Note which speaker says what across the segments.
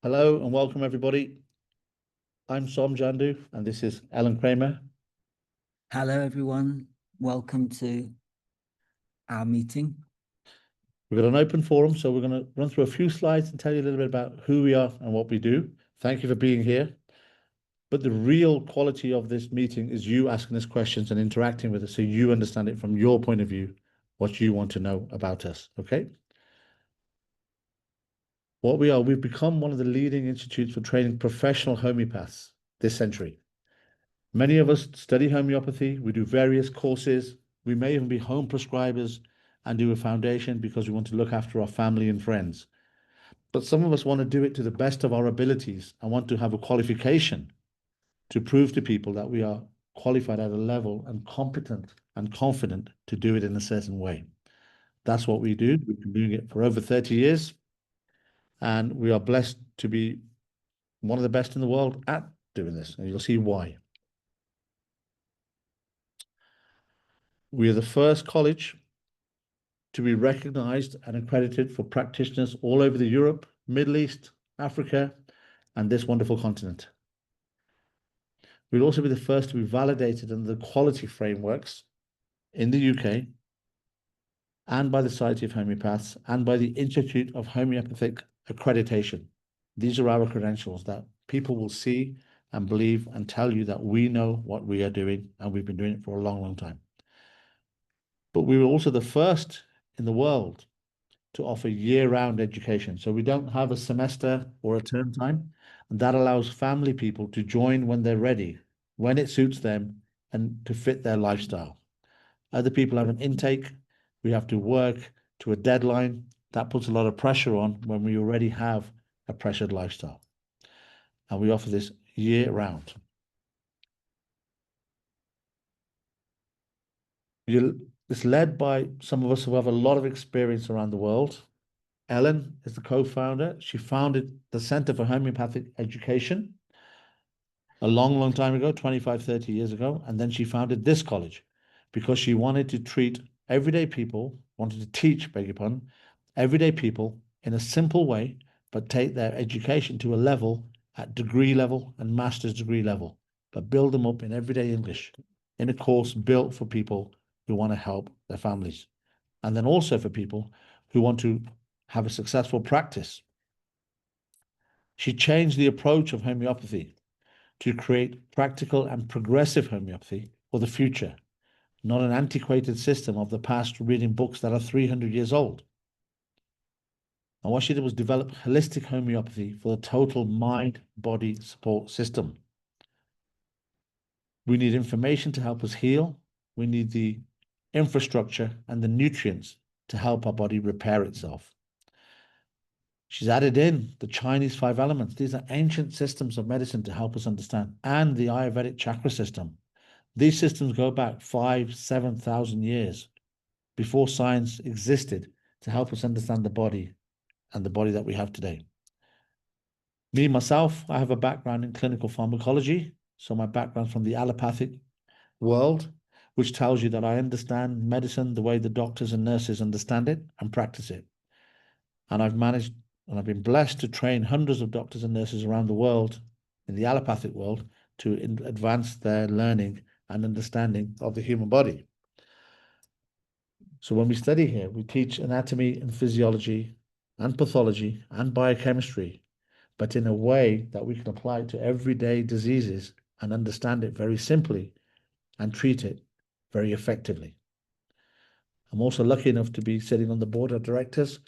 Speaker 1: Hello and welcome everybody. I'm Som Jandu and this is Ellen Kramer.
Speaker 2: Hello everyone, welcome to our meeting.
Speaker 1: We've got an open forum, so we're going to run through a few slides and tell you a little bit about who we are and what we do. Thank you for being here. But the real quality of this meeting is you asking us questions and interacting with us so you understand it from your point of view, what you want to know about us, okay? What we are, we've become one of the leading institutes for training professional homeopaths this century. Many of us study homeopathy, we do various courses, we may even be home prescribers and do a foundation because we want to look after our family and friends. But some of us want to do it to the best of our abilities and want to have a qualification to prove to people that we are qualified at a level and competent and confident to do it in a certain way. That's what we do. We've been doing it for over 30 years, and we are blessed to be one of the best in the world at doing this, and you'll see why. We are the first college to be recognized and accredited for practitioners all over the Europe, Middle East, Africa, and this wonderful continent. We'll also be the first to be validated under the quality frameworks in the UK and by the Society of Homeopaths and by the Institute of Homeopathic Accreditation. These are our credentials that people will see and believe and tell you that we know what we are doing and we've been doing it for a long, long time. But we were also the first in the world to offer year-round education. So we don't have a semester or a term time, and that allows family people to join when they're ready, when it suits them, and to fit their lifestyle. Other people have an intake. We have to work to a deadline. That puts a lot of pressure on when we already have a pressured lifestyle. And we offer this year-round. It's led by some of us who have a lot of experience around the world. Ellen is the co-founder. She founded the Center for Homeopathic Education a long, long time ago, 25, 30 years ago. And then she founded this college because she wanted to treat everyday people, wanted to teach, beg your pardon, everyday people in a simple way, but take their education to a level at degree level and master's degree level, but build them up in everyday English in a course built for people who want to help their families. And then also for people who want to have a successful practice. She changed the approach of homeopathy to create practical and progressive homeopathy for the future, not an antiquated system of the past reading books that are 300 years old. And what she did was develop holistic homeopathy for the total mind-body support system. We need information to help us heal. We need the infrastructure and the nutrients to help our body repair itself. She's added in the Chinese 5 elements. These are ancient systems of medicine to help us understand, and the Ayurvedic chakra system. These systems go back 5,000 to 7,000 years before science existed to help us understand the body and the body that we have today. Me, myself, I have a background in clinical pharmacology. So my background from the allopathic world, which tells you that I understand medicine the way the doctors and nurses understand it and practice it. And I've managed, and I've been blessed to train hundreds of doctors and nurses around the world, in the allopathic world, to advance their learning and understanding of the human body. So when we study here, we teach anatomy and physiology and pathology and biochemistry, but in a way that we can apply it to everyday diseases and understand it very simply and treat it very effectively. I'm also lucky enough to be sitting on the board of directors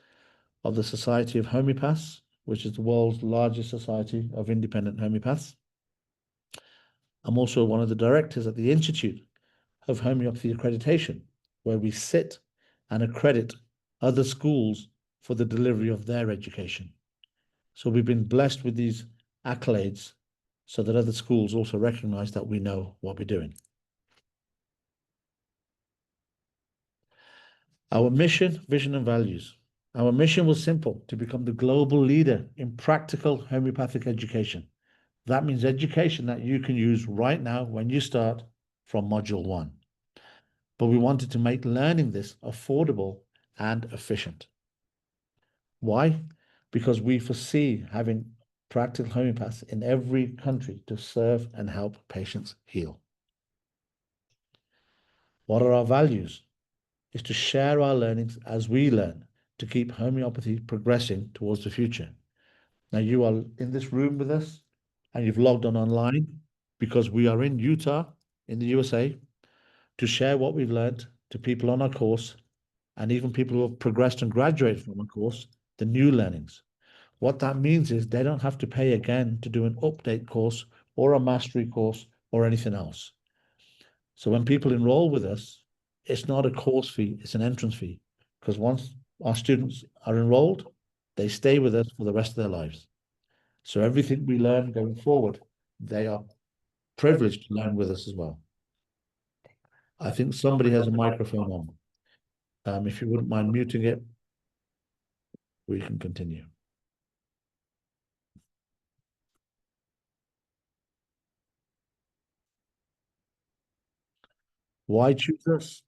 Speaker 1: of the Society of Homeopaths, which is the world's largest society of independent homeopaths. I'm also one of the directors at the Institute of Homeopathy Accreditation, where we sit and accredit other schools for the delivery of their education. So we've been blessed with these accolades so that other schools also recognize that we know what we're doing. Our mission, vision, and values. Our mission was simple: to become the global leader in practical homeopathic education. That means education that you can use right now when you start from module 1. But we wanted to make learning this affordable and efficient. Why? Because we foresee having practical homeopaths in every country to serve and help patients heal. What are our values? Is to share our learnings as we learn to keep homeopathy progressing towards the future. Now, you are in this room with us and you've logged on online because we are in Utah, in the USA, to share what we've learned to people on our course and even people who have progressed and graduated from our course, the new learnings. What that means is they don't have to pay again to do an update course or a mastery course or anything else. So when people enroll with us, it's not a course fee, it's an entrance fee. Because once our students are enrolled, they stay with us for the rest of their lives. So everything we learn going forward, they are privileged to learn with us as well. I think somebody has a microphone on. If you wouldn't mind muting it, we can continue. Why choose us?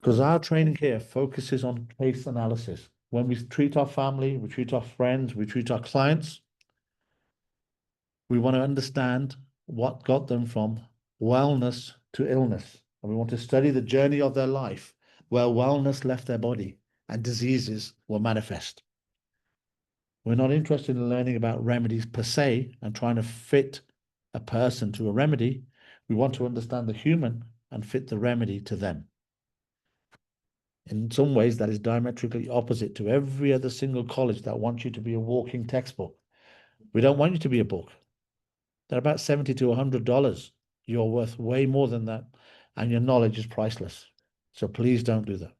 Speaker 1: Because our training here focuses on case analysis. When we treat our family, we treat our friends, we treat our clients, we want to understand what got them from wellness to illness. And we want to study the journey of their life where wellness left their body and diseases were manifest. We're not interested in learning about remedies per se and trying to fit a person to a remedy. We want to understand the human and fit the remedy to them. In some ways, that is diametrically opposite to every other single college that wants you to be a walking textbook. We don't want you to be a book. They're about $70 to $100. You're worth way more than that, and your knowledge is priceless. So please don't do that.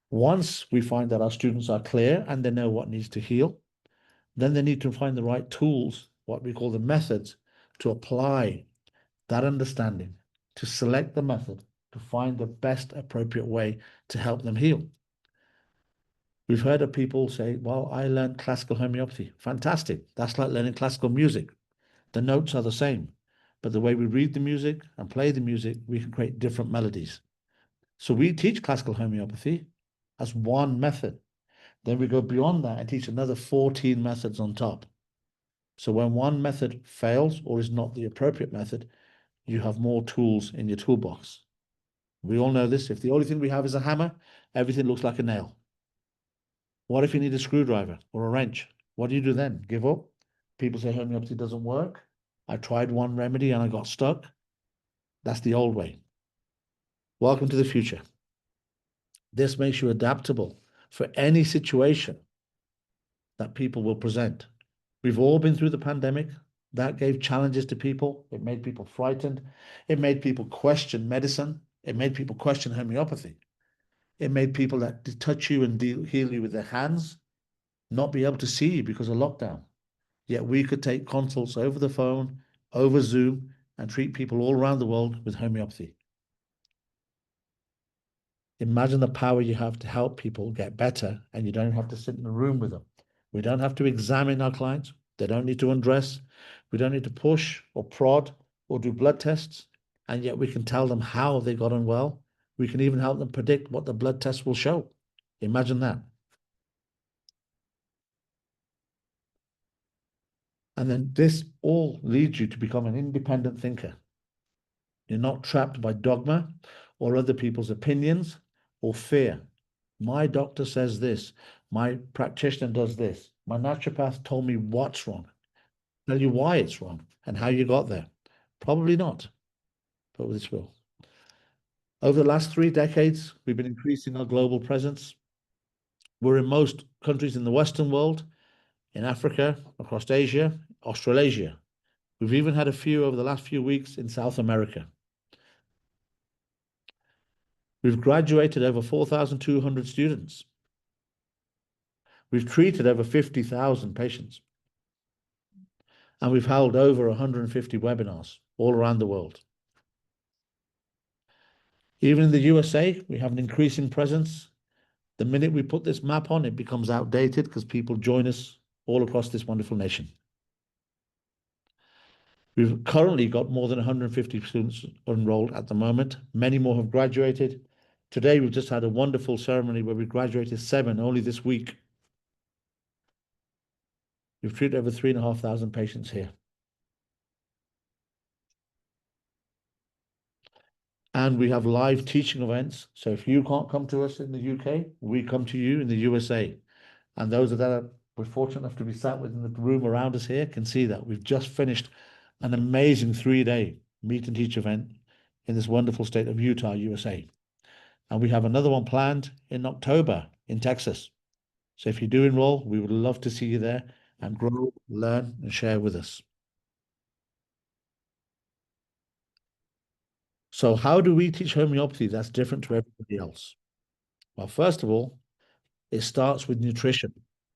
Speaker 1: Once we find that our students are clear and they know what needs to heal, then they need to find the right tools, what we call the methods, to apply that understanding, to select the method, to find the best appropriate way to help them heal. We've heard of people say, well, I learned classical homeopathy. Fantastic. That's like learning classical music. The notes are the same, but the way we read the music and play the music, we can create different melodies. So we teach classical homeopathy as one method. Then we go beyond that and teach another 14 methods on top. So when one method fails or is not the appropriate method, you have more tools in your toolbox. We all know this. If the only thing we have is a hammer, everything looks like a nail. What if you need a screwdriver or a wrench? What do you do then? Give up? People say homeopathy doesn't work. I tried one remedy and I got stuck. That's the old way. Welcome to the future. This makes you adaptable for any situation that people will present. We've all been through the pandemic. That gave challenges to people. It made people frightened. It made people question medicine. It made people question homeopathy. It made people that touch you and heal you with their hands not be able to see you because of lockdown. Yet we could take consults over the phone, over Zoom, and treat people all around the world with homeopathy. Imagine the power you have to help people get better, and you don't have to sit in a room with them. We don't have to examine our clients. They don't need to undress. We don't need to push or prod or do blood tests. And yet we can tell them how they got unwell. We can even help them predict what the blood test will show. Imagine that. And then this all leads you to become an independent thinker. You're not trapped by dogma or other people's opinions or fear. My doctor says this. My practitioner does this. My naturopath told me what's wrong. Tell you why it's wrong and how you got there. Probably not, but this will. Over the last 3 decades, we've been increasing our global presence. We're in most countries in the Western world, in Africa, across Asia, Australasia. We've even had a few over the last few weeks in South America. We've graduated over 4,200 students. We've treated over 50,000 patients. And we've held over 150 webinars all around the world. Even in the USA, we have an increasing presence. The minute we put this map on, it becomes outdated because people join us all across this wonderful nation. We've currently got more than 150 students enrolled at the moment. Many more have graduated. Today, we've just had a wonderful ceremony where we graduated 7 only this week. We've treated over 3,500 patients here. And we have live teaching events. So if you can't come to us in the UK, we come to you in the USA. And those that we're fortunate enough to be sat within the room around us here can see that. We've just finished an amazing 3-day meet and teach event in this wonderful state of Utah, USA. And we have another one planned in October in Texas. So if you do enroll, we would love to see you there and grow, learn, and share with us. So how do we teach homeopathy that's different to everybody else? Well, first of all, it starts with nutrition.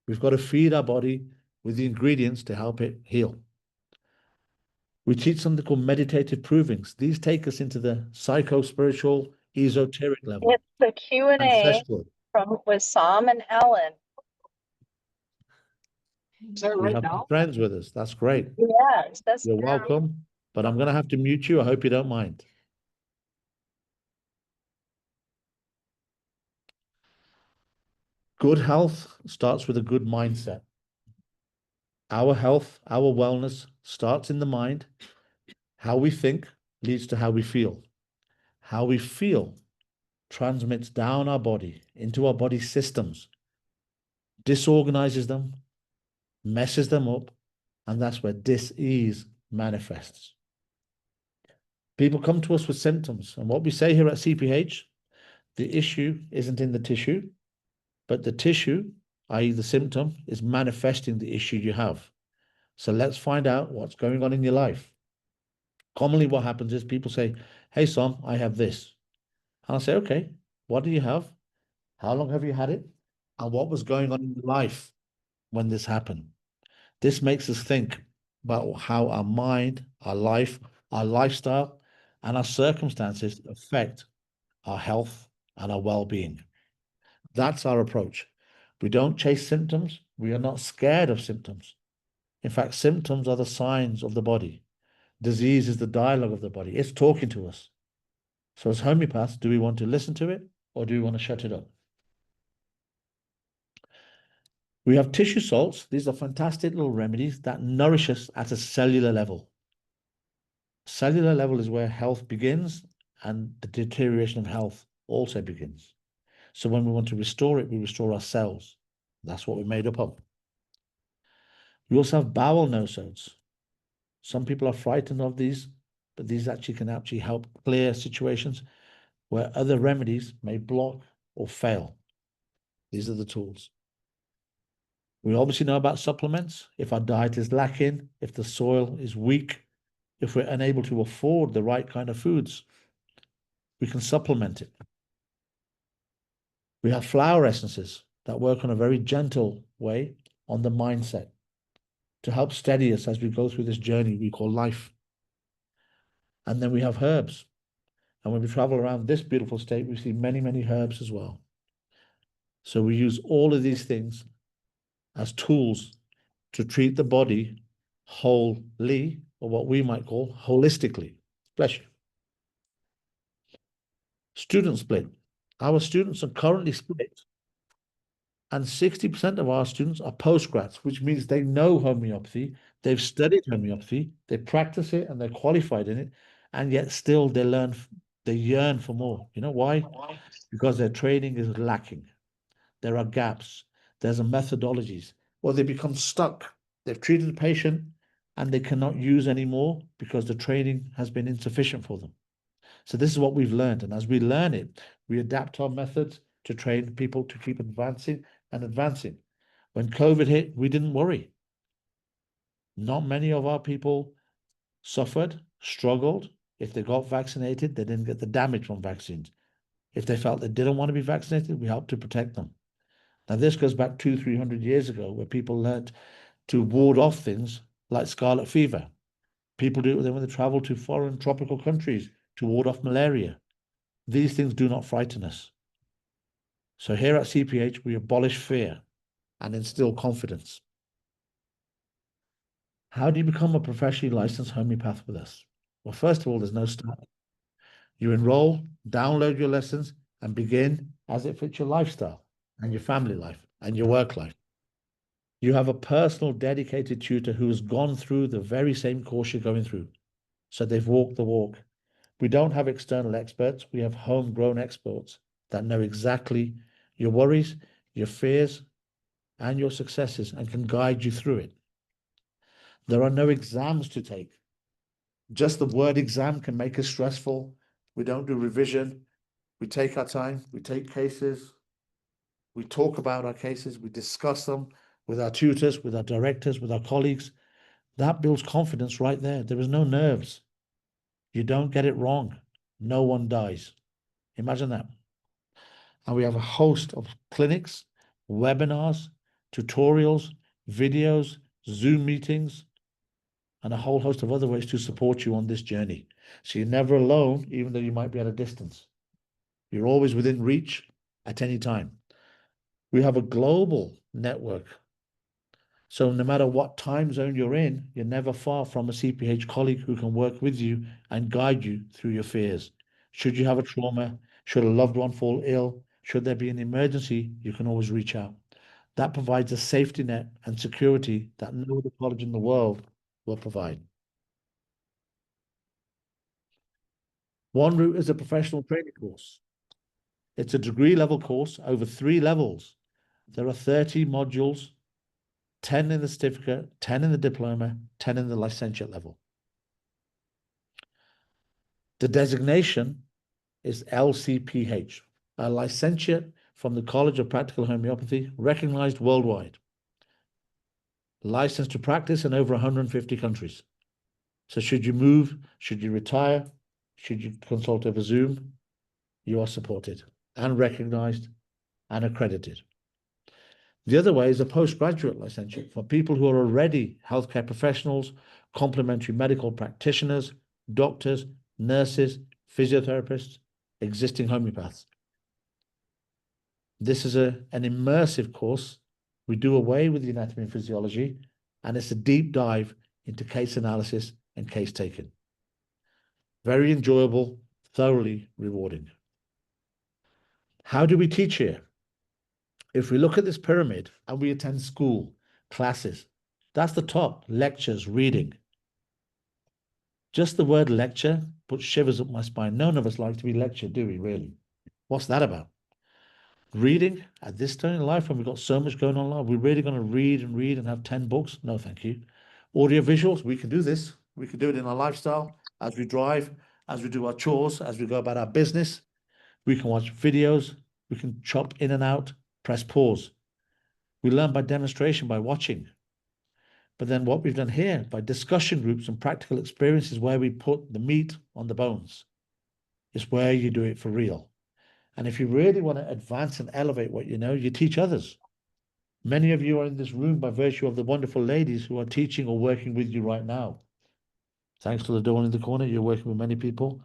Speaker 1: We've got to feed our body with the ingredients to help it heal. We teach something called meditative provings. These take us into the psycho-spiritual, esoteric level.
Speaker 3: It's the Q&A
Speaker 1: ancestral.
Speaker 3: with Som and Ellen.
Speaker 4: Is that
Speaker 1: We
Speaker 4: right
Speaker 1: have
Speaker 4: now?
Speaker 1: friends with us. That's great.
Speaker 3: Yes, that's
Speaker 1: You're welcome, but I'm going to have to mute you. I hope you don't mind. Good health starts with a good mindset. Our health, our wellness starts in the mind. How we think leads to how we feel. How we feel transmits down our body into our body systems, disorganizes them, messes them up, and that's where dis-ease manifests. People come to us with symptoms, and what we say here at CPH, the issue isn't in the tissue, but the tissue, i.e. the symptom, is manifesting the issue you have. So let's find out what's going on in your life. Commonly what happens is people say, hey, Som, I have this. And I'll say, okay, what do you have? How long have you had it? And what was going on in your life when this happened? This makes us think about how our mind, our life, our lifestyle, and our circumstances affect our health and our well-being. That's our approach. We don't chase symptoms. We are not scared of symptoms. In fact, symptoms are the signs of the body. Disease is the dialogue of the body. It's talking to us. So as homeopaths, do we want to listen to it or do we want to shut it up? We have tissue salts. These are fantastic little remedies that nourish us at a cellular level. Cellular level is where health begins and the deterioration of health also begins. So when we want to restore it, we restore our cells. That's what we're made up of. We also have bowel nosodes. Some people are frightened of these, but these can actually help clear situations where other remedies may block or fail. These are the tools. We obviously know about supplements. If our diet is lacking, if the soil is weak, if we're unable to afford the right kind of foods, we can supplement it. We have flower essences that work on a very gentle way on the mindset to help steady us as we go through this journey we call life. And then we have herbs. And when we travel around this beautiful state, we see many, many herbs as well. So we use all of these things as tools to treat the body wholly, or what we might call holistically. Bless you. Student split. Our students are currently split, and 60% of our students are postgrads, which means they know homeopathy, they've studied homeopathy, they practice it, and they're qualified in it, and yet still they yearn for more. You know why? Because their training is lacking. There are gaps. There's a methodologies, or they become stuck. They've treated a patient and they cannot use anymore because the training has been insufficient for them. So this is what we've learned. And as we learn it, we adapt our methods to train people to keep advancing and advancing. When COVID hit, we didn't worry. Not many of our people suffered, struggled. If they got vaccinated, they didn't get the damage from vaccines. If they felt they didn't want to be vaccinated, we helped to protect them. Now, this goes back 200-300 years ago, where people learned to ward off things like scarlet fever. People do it when they travel to foreign tropical countries to ward off malaria. These things do not frighten us. So here at CPH, we abolish fear and instill confidence. How do you become a professionally licensed homeopath with us? Well, first of all, there's no start. You enroll, download your lessons, and begin as it fits your lifestyle and your family life and your work life. You have a personal dedicated tutor who has gone through the very same course you're going through. So they've walked the walk. We don't have external experts. We have homegrown experts that know exactly your worries, your fears, and your successes and can guide you through it. There are no exams to take. Just the word exam can make us stressful. We don't do revision. We take our time. We take cases. We talk about our cases. We discuss them with our tutors, with our directors, with our colleagues. That builds confidence right there. There is no nerves. You don't get it wrong. No one dies. Imagine that. And we have a host of clinics, webinars, tutorials, videos, Zoom meetings, and a whole host of other ways to support you on this journey. So you're never alone, even though you might be at a distance. You're always within reach at any time. We have a global network. So no matter what time zone you're in, you're never far from a CPH colleague who can work with you and guide you through your fears. Should you have a trauma, should a loved one fall ill, should there be an emergency, you can always reach out. That provides a safety net and security that no other college in the world will provide. One route is a professional training course. It's a degree level course over 3 levels. There are 30 modules, 10 in the certificate, 10 in the diploma, 10 in the licentiate level. The designation is LCPH, a licentiate from the College of Practical Homeopathy, recognized worldwide. Licensed to practice in over 150 countries. So should you move, should you retire, should you consult over Zoom, you are supported and recognized and accredited. The other way is a postgraduate licentiate for people who are already healthcare professionals, complementary medical practitioners, doctors, nurses, physiotherapists, existing homeopaths. This is an immersive course. We do away with the anatomy and physiology, and it's a deep dive into case analysis and case taking. Very enjoyable, thoroughly rewarding. How do we teach here? If we look at this pyramid and we attend school, classes, that's the top, lectures, reading. Just the word lecture puts shivers up my spine. None of us like to be lectured, do we, really? What's that about? Reading at this time in life when we've got so much going on in life, we're really going to read and have 10 books? No, thank you. Audio visuals, we can do this. We can do it in our lifestyle, as we drive, as we do our chores, as we go about our business. We can watch videos. We can chop in and out, press pause. We learn by demonstration, by watching. But then what we've done here, by discussion groups and practical experiences where we put the meat on the bones, is where you do it for real. And if you really want to advance and elevate what you know, you teach others. Many of you are in this room by virtue of the wonderful ladies who are teaching or working with you right now. Thanks to the dawn in the corner, you're working with many people.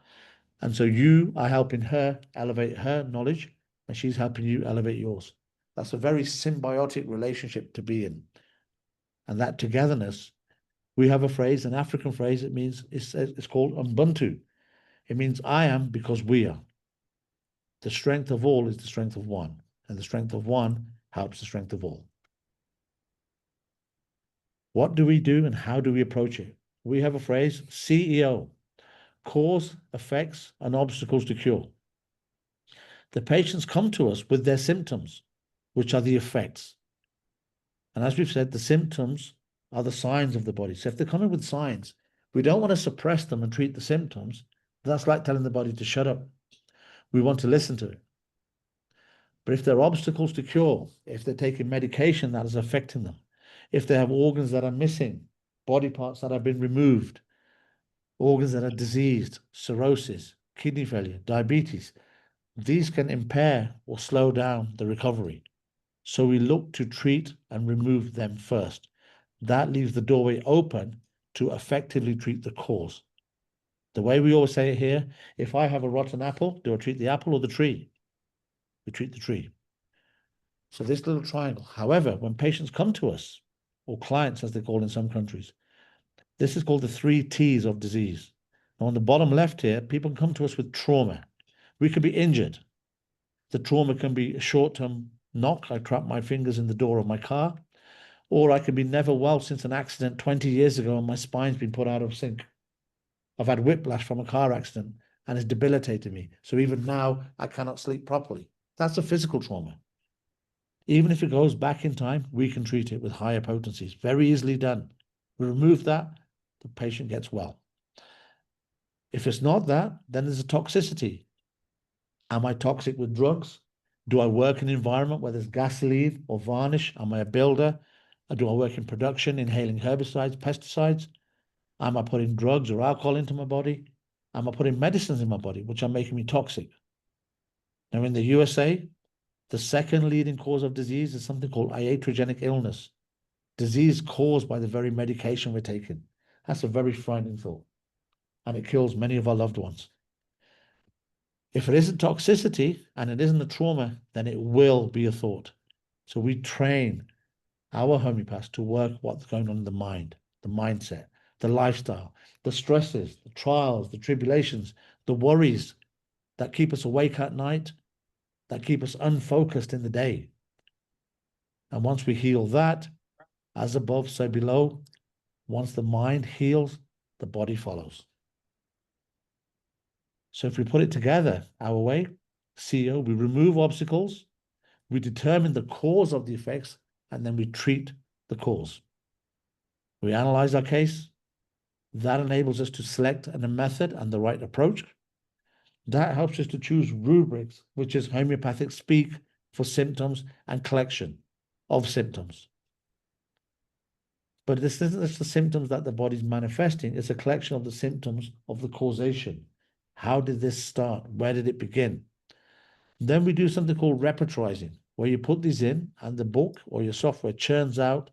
Speaker 1: And so you are helping her elevate her knowledge, and she's helping you elevate yours. That's a very symbiotic relationship to be in. And that togetherness, we have a phrase, an African phrase, it means, it's called Ubuntu. It means I am because we are. The strength of all is the strength of one, and the strength of one helps the strength of all. What do we do and how do we approach it? We have a phrase, CEO, cause, effects, and obstacles to cure. The patients come to us with their symptoms, which are the effects. And as we've said, the symptoms are the signs of the body. So if they're coming with signs, we don't want to suppress them and treat the symptoms. That's like telling the body to shut up. We want to listen to it. But if there are obstacles to cure, if they're taking medication that is affecting them, if they have organs that are missing, body parts that have been removed, organs that are diseased, cirrhosis, kidney failure, diabetes, these can impair or slow down the recovery. So we look to treat and remove them first. That leaves the doorway open to effectively treat the cause. The way we always say it here, if I have a rotten apple, do I treat the apple or the tree? We treat the tree. So this little triangle. However, when patients come to us, or clients as they call in some countries, this is called the 3 T's of disease. Now on the bottom left here, people come to us with trauma. We could be injured. The trauma can be a short-term knock. I trap my fingers in the door of my car. Or I could be never well since an accident 20 years ago and my spine's been put out of sync. I've had whiplash from a car accident and it's debilitated me. So even now, I cannot sleep properly. That's a physical trauma. Even if it goes back in time, we can treat it with higher potencies. Very easily done. We remove that, the patient gets well. If it's not that, then there's a toxicity. Am I toxic with drugs? Do I work in an environment where there's gasoline or varnish? Am I a builder? Or do I work in production, inhaling herbicides, pesticides? Am I putting drugs or alcohol into my body? Am I putting medicines in my body, which are making me toxic? Now, in the USA, the second leading cause of disease is something called iatrogenic illness, disease caused by the very medication we're taking. That's a very frightening thought, and it kills many of our loved ones. If it isn't toxicity and it isn't a trauma, then it will be a thought. So we train our homeopaths to work what's going on in the mind, the mindset, the lifestyle, the stresses, the trials, the tribulations, the worries that keep us awake at night, that keep us unfocused in the day. And once we heal that, as above, so below, once the mind heals, the body follows. So if we put it together our way, CEO, we remove obstacles, we determine the cause of the effects, and then we treat the cause. We analyze our case. That enables us to select a method and the right approach. That helps us to choose rubrics, which is homeopathic speak for symptoms and collection of symptoms. But this isn't just the symptoms that the body's manifesting, it's a collection of the symptoms of the causation. How did this start? Where did it begin? Then we do something called repertorizing, where you put these in and the book or your software churns out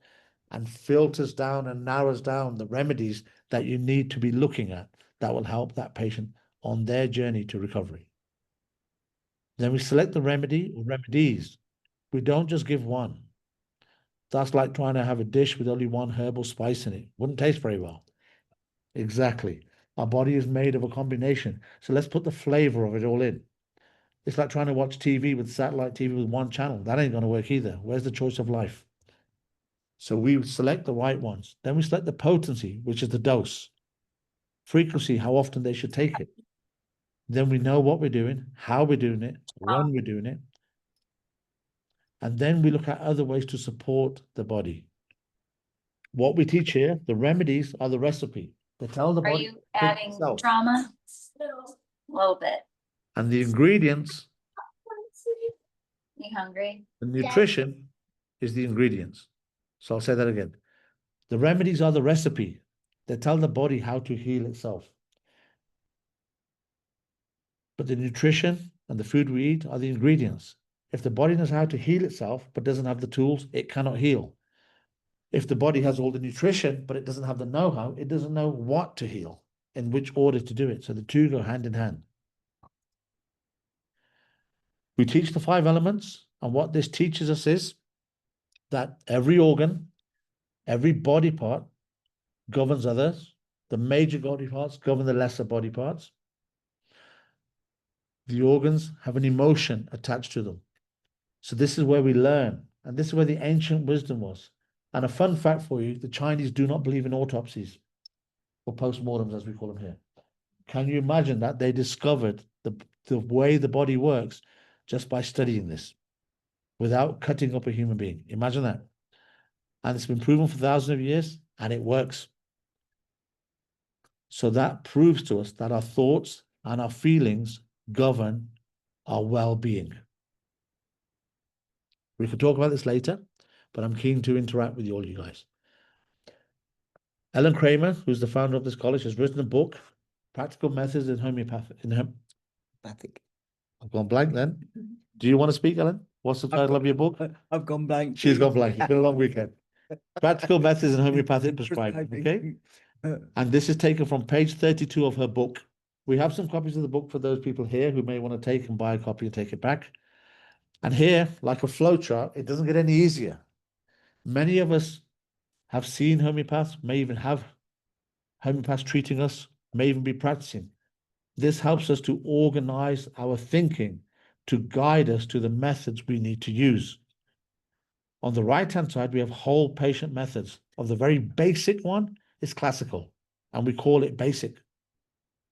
Speaker 1: and filters down and narrows down the remedies that you need to be looking at that will help that patient on their journey to recovery. Then we select the remedy or remedies. We don't just give one. That's like trying to have a dish with only one herbal spice in it. Wouldn't taste very well. Exactly. Our body is made of a combination. So let's put the flavor of it all in. It's like trying to watch TV with satellite TV with one channel. That ain't going to work either. Where's the choice of life? So we select the right ones. Then we select the potency, which is the dose. Frequency, how often they should take it. Then we know what we're doing, how we're doing it, when we're doing it. And then we look at other ways to support the body. What we teach here, the remedies are the recipe. They tell the
Speaker 4: Are
Speaker 1: body.
Speaker 4: you adding
Speaker 1: itself.
Speaker 4: trauma? A little bit.
Speaker 1: And the ingredients,
Speaker 4: You hungry?
Speaker 1: the nutrition is the ingredients. So I'll say that again. The remedies are the recipe. They tell the body how to heal itself. But the nutrition and the food we eat are the ingredients. If the body knows how to heal itself, but doesn't have the tools, it cannot heal. If the body has all the nutrition, but it doesn't have the know-how, it doesn't know what to heal, in which order to do it. So the two go hand in hand. We teach the 5 elements, and what this teaches us is that every organ, every body part governs others. The major body parts govern the lesser body parts. The organs have an emotion attached to them. So this is where we learn, and this is where the ancient wisdom was. And a fun fact for you, the Chinese do not believe in autopsies, or postmortems as we call them here. Can you imagine that? They discovered the way the body works just by studying this, without cutting up a human being. Imagine that. And it's been proven for thousands of years, and it works. So that proves to us that our thoughts and our feelings govern our well-being. We can talk about this later, but I'm keen to interact with all you guys. Ellen Kramer, who's the founder of this college, has written a book, Practical Methods in Homeopathic. I've gone blank then. Do you want to speak, Ellen? What's the title of your book?
Speaker 2: I've gone blank.
Speaker 1: She's gone blank. It's been a long weekend. Practical Methods in Homeopathic Prescribing, okay? And this is taken from page 32 of her book. We have some copies of the book for those people here who may want to take and buy a copy and take it back. And here, like a flowchart, it doesn't get any easier. Many of us have seen homeopaths, may even have homeopaths treating us, may even be practicing. This helps us to organize our thinking, to guide us to the methods we need to use. On the right-hand side, we have whole patient methods. Of the very basic one is classical, and we call it basic.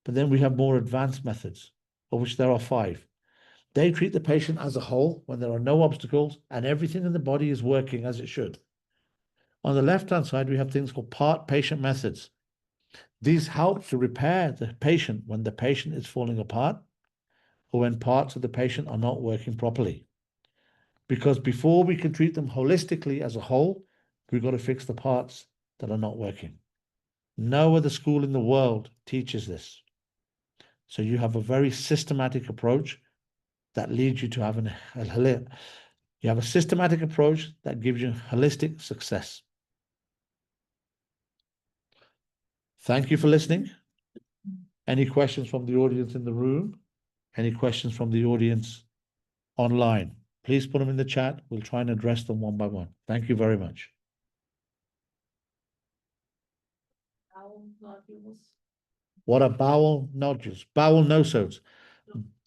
Speaker 1: But then we have more advanced methods, of which there are 5. They treat the patient as a whole when there are no obstacles and everything in the body is working as it should. On the left-hand side, we have things called part patient methods. These help to repair the patient when the patient is falling apart or when parts of the patient are not working properly. Because before we can treat them holistically as a whole, we've got to fix the parts that are not working. No other school in the world teaches this. So you have a very systematic approach that leads you to have you have a systematic approach that gives you holistic success. Thank you for listening. Any questions from the audience in the room? Any questions from the audience online? Please put them in the chat. We'll try and address them one by one. Thank you very much. What are bowel nodules? Bowel nosodes.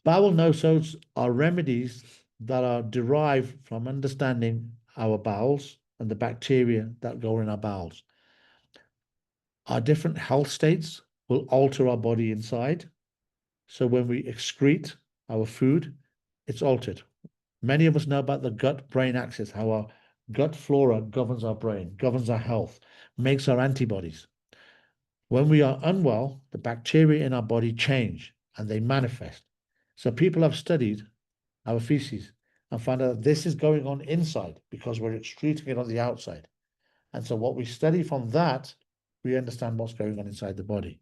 Speaker 1: Bowel nosodes are remedies that are derived from understanding our bowels and the bacteria that go in our bowels. Our different health states will alter our body inside. So when we excrete our food, it's altered. Many of us know about the gut-brain axis, how our gut flora governs our brain, governs our health, makes our antibodies. When we are unwell, the bacteria in our body change and they manifest. So people have studied our feces and found out that this is going on inside because we're excreting it on the outside. And so what we study from that, we understand what's going on inside the body.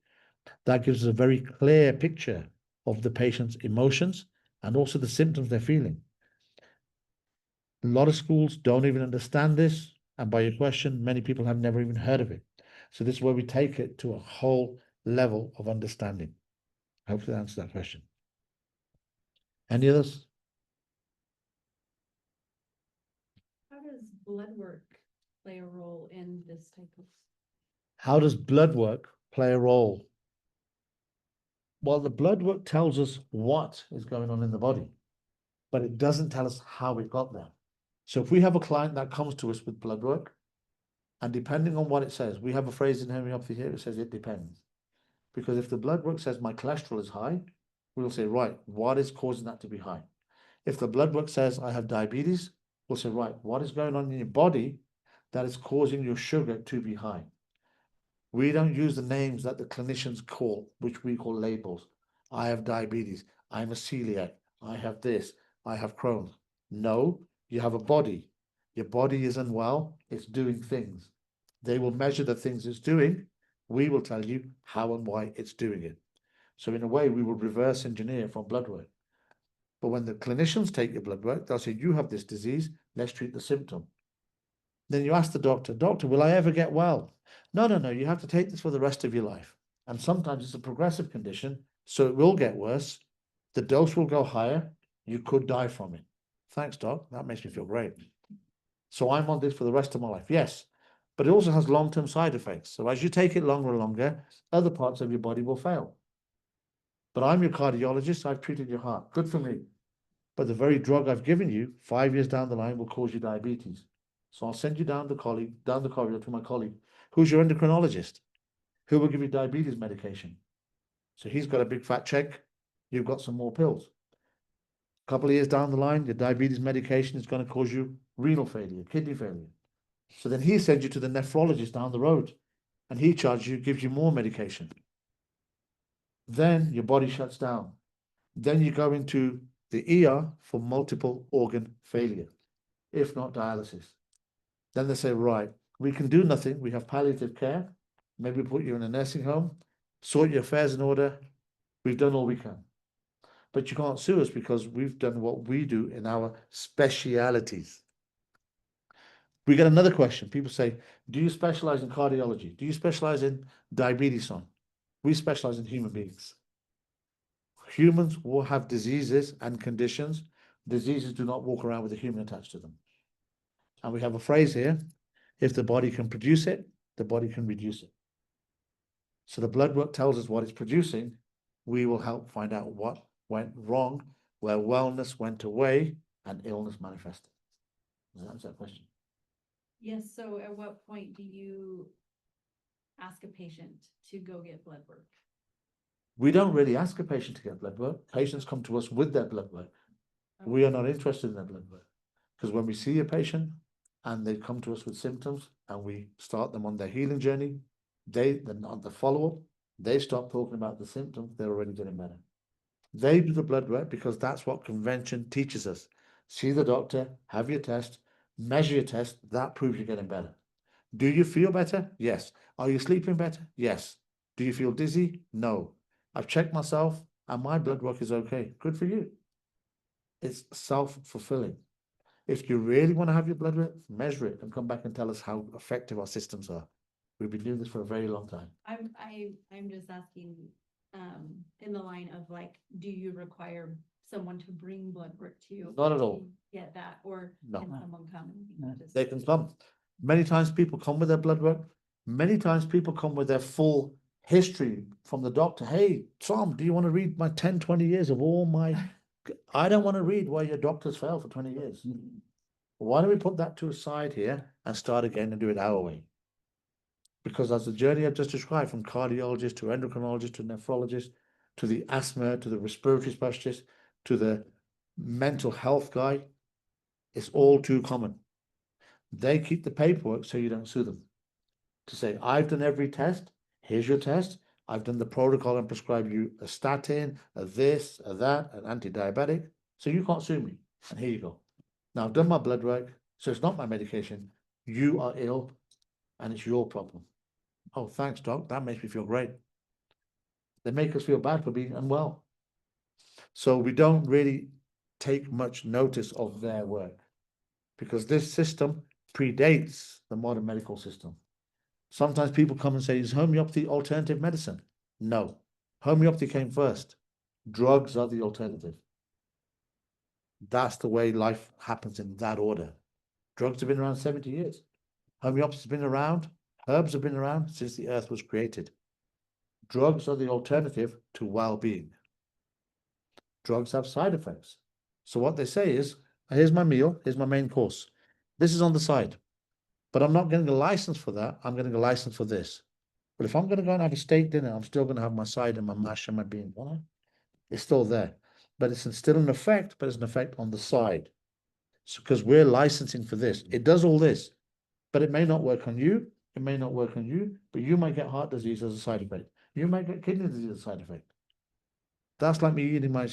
Speaker 1: That gives us a very clear picture of the patient's emotions and also the symptoms they're feeling. A lot of schools don't even understand this. And by your question, many people have never even heard of it. So this is where we take it to a whole level of understanding. Hopefully that answers that question. Any others?
Speaker 5: How does blood work play a role in this type of?
Speaker 1: How does blood work play a role? Well, the blood work tells us what is going on in the body, but it doesn't tell us how it got there. So if we have a client that comes to us with blood work, and depending on what it says, we have a phrase in homeopathy here, it says it depends. Because if the blood work says my cholesterol is high, we'll say, right, what is causing that to be high? If the blood work says I have diabetes, we'll say, right, what is going on in your body that is causing your sugar to be high? We don't use the names that the clinicians call, which we call labels. I have diabetes, I'm a celiac, I have this, I have Crohn's. No, you have a body. Your body is unwell, it's doing things. They will measure the things it's doing. We will tell you how and why it's doing it. So in a way, we will reverse engineer from blood work. But when the clinicians take your blood work, they'll say, you have this disease, let's treat the symptom. Then you ask the doctor, doctor, will I ever get well? No, you have to take this for the rest of your life. And sometimes it's a progressive condition, so it will get worse. The dose will go higher. You could die from it. Thanks, doc. That makes me feel great. So I'm on this for the rest of my life. Yes, but it also has long-term side effects. So as you take it longer and longer, other parts of your body will fail. But I'm your cardiologist. I've treated your heart. Good for me. But the very drug I've given you 5 years down the line will cause you diabetes. So I'll send you down the corridor to my colleague, who's your endocrinologist, who will give you diabetes medication. So he's got a big fat check. You've got some more pills. A couple of years down the line, your diabetes medication is going to cause you renal failure, kidney failure. So then he sends you to the nephrologist down the road, and he charges you, gives you more medication. Then your body shuts down. Then you go into the ER for multiple organ failure, if not dialysis. Then they say, right, we can do nothing. We have palliative care. Maybe put you in a nursing home, sort your affairs in order. We've done all we can. But you can't sue us because we've done what we do in our specialities. We get another question. People say, do you specialize in cardiology? Do you specialize in diabetes? We specialize in human beings. Humans will have diseases and conditions. Diseases do not walk around with a human attached to them. And we have a phrase here, if the body can produce it, the body can reduce it. So the blood work tells us what it's producing. We will help find out what went wrong, where wellness went away and illness manifested. Does that answer that question?
Speaker 5: Yes, so at what point do you ask a patient to go get blood work?
Speaker 1: We don't really ask a patient to get blood work. Patients come to us with their blood work. We are not interested in their blood work. Because when we see a patient and they come to us with symptoms and we start them on their healing journey, then on the follow-up, they stop talking about the symptoms, they're already getting better. They do the blood work because that's what convention teaches us. See the doctor, have your test, measure your test, that proves you're getting better. Do you feel better? Yes. Are you sleeping better? Yes. Do you feel dizzy? No. I've checked myself and my blood work is okay. Good for you. It's self-fulfilling. If you really want to have your blood work, measure it and come back and tell us how effective our systems are. We've been doing this for a very long time.
Speaker 5: I'm just asking, in the line of like, do you require someone to bring blood work to you?
Speaker 1: Not at all.
Speaker 5: to Get that, or
Speaker 1: No.
Speaker 5: can someone come and
Speaker 2: No.
Speaker 5: just?
Speaker 1: They can come. Many times people come with their blood work. Many times people come with their full history from the doctor. Hey, Tom, do you want to read my 10, 20 years of all my... I don't want to read why your doctors failed for 20 years. Why don't we put that to a side here and start again and do it our way? Because as the journey I've just described, from cardiologist to endocrinologist to nephrologist, to the asthma, to the respiratory specialist, to the mental health guy, it's all too common. They keep the paperwork so you don't sue them. To say, I've done every test, here's your test, I've done the protocol and prescribed you a statin, a this, a that, an anti-diabetic, so you can't sue me. And here you go. Now I've done my blood work, so it's not my medication. You are ill and it's your problem. Oh, thanks, doc. That makes me feel great. They make us feel bad for being unwell. So we don't really take much notice of their work because this system predates the modern medical system. Sometimes people come and say, is homeopathy alternative medicine? No. Homeopathy came first. Drugs are the alternative. That's the way life happens in that order. Drugs have been around 70 years. Homeopathy has been around. Herbs have been around since the earth was created. Drugs are the alternative to well-being. Drugs have side effects. So what they say is, here's my meal, here's my main course. This is on the side. But I'm not getting a license for that. I'm getting a license for this. But if I'm going to go and have a steak dinner, I'm still going to have my side and my mash and my beans. Well, it's still there. But it's still an effect, but it's an effect on the side. So because we're licensing for this. It does all this, but it may not work on you. It may not work on you, but you might get heart disease as a side effect. You might get kidney disease as a side effect. That's like me eating my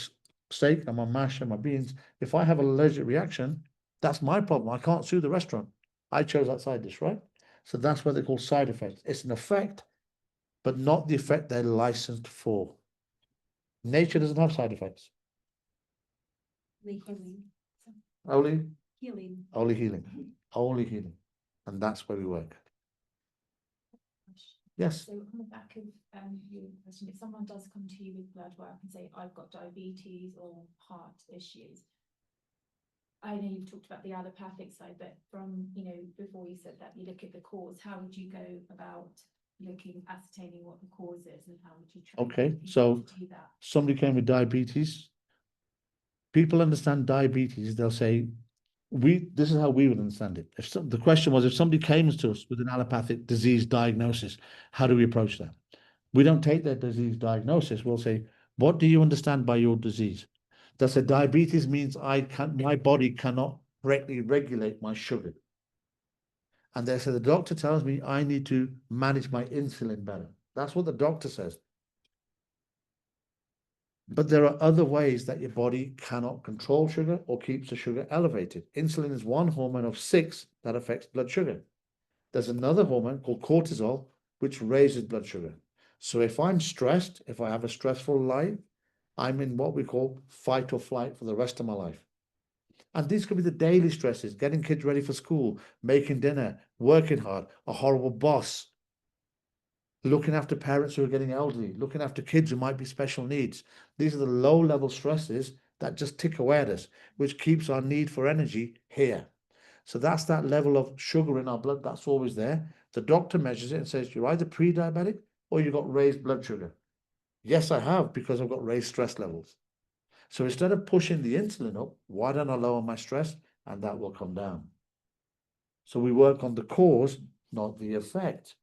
Speaker 1: steak and my mash and my beans. If I have an allergic reaction, that's my problem. I can't sue the restaurant. I chose that side dish, right? So that's what they call side effects. It's an effect, but not the effect they're licensed for. Nature doesn't have side effects.
Speaker 5: The healing.
Speaker 1: Only
Speaker 5: Healing.
Speaker 1: healing. Only healing. And that's where we work. Yes.
Speaker 6: So on the back of your question, if someone does come to you with blood work and say, I've got diabetes or heart issues, I know you've talked about the allopathic side, but from, before you said that you look at the cause, how would you go about ascertaining what the cause is, and how would you train
Speaker 1: Okay,
Speaker 6: people
Speaker 1: so
Speaker 6: to do that?
Speaker 1: somebody came with diabetes. People understand diabetes, they'll say, this is how we would understand it. The question was, if somebody came to us with an allopathic disease diagnosis, how do we approach that? We don't take their disease diagnosis. We'll say, what do you understand by your disease? They'll say, diabetes means my body cannot correctly regulate my sugar. And they say, the doctor tells me I need to manage my insulin better. That's what the doctor says. But there are other ways that your body cannot control sugar or keeps the sugar elevated. Insulin is one hormone of 6 that affects blood sugar. There's another hormone called cortisol, which raises blood sugar. So if I'm stressed, if I have a stressful life, I'm in what we call fight or flight for the rest of my life. And these could be the daily stresses, getting kids ready for school, making dinner, working hard, a horrible boss, looking after parents who are getting elderly, looking after kids who might be special needs. These are the low-level stresses that just tick away at us, which keeps our need for energy here. So that's that level of sugar in our blood, that's always there. The doctor measures it and says, you're either pre-diabetic or you've got raised blood sugar. Yes, I have, because I've got raised stress levels. So instead of pushing the insulin up, why don't I lower my stress? And that will come down. So we work on the cause, not the effect.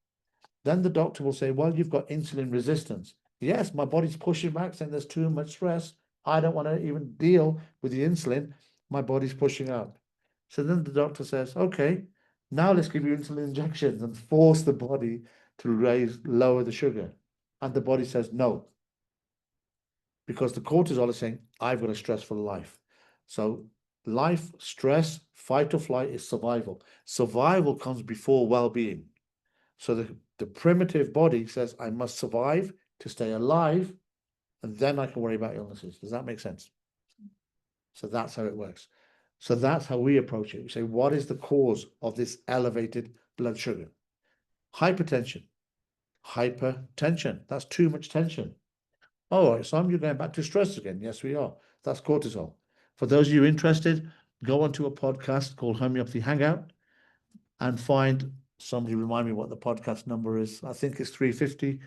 Speaker 1: Then the doctor will say, well, you've got insulin resistance. Yes, my body's pushing back, saying there's too much stress. I don't want to even deal with the insulin. My body's pushing out. So then the doctor says, okay, now let's give you insulin injections and force the body to lower the sugar. And the body says no. Because the cortisol is saying, I've got a stressful life. So life, stress, fight or flight is survival. Survival comes before well-being. So the primitive body says, I must survive to stay alive, and then I can worry about illnesses. Does that make sense? So that's how it works. So that's how we approach it. We say, what is the cause of this elevated blood sugar? Hypertension. Hypertension. That's too much tension. Oh, Som, you're going back to stress again. Yes, we are. That's cortisol. For those of you interested, go onto a podcast called Homeopathy Hangout and find, somebody remind me what the podcast number is. I think it's 350.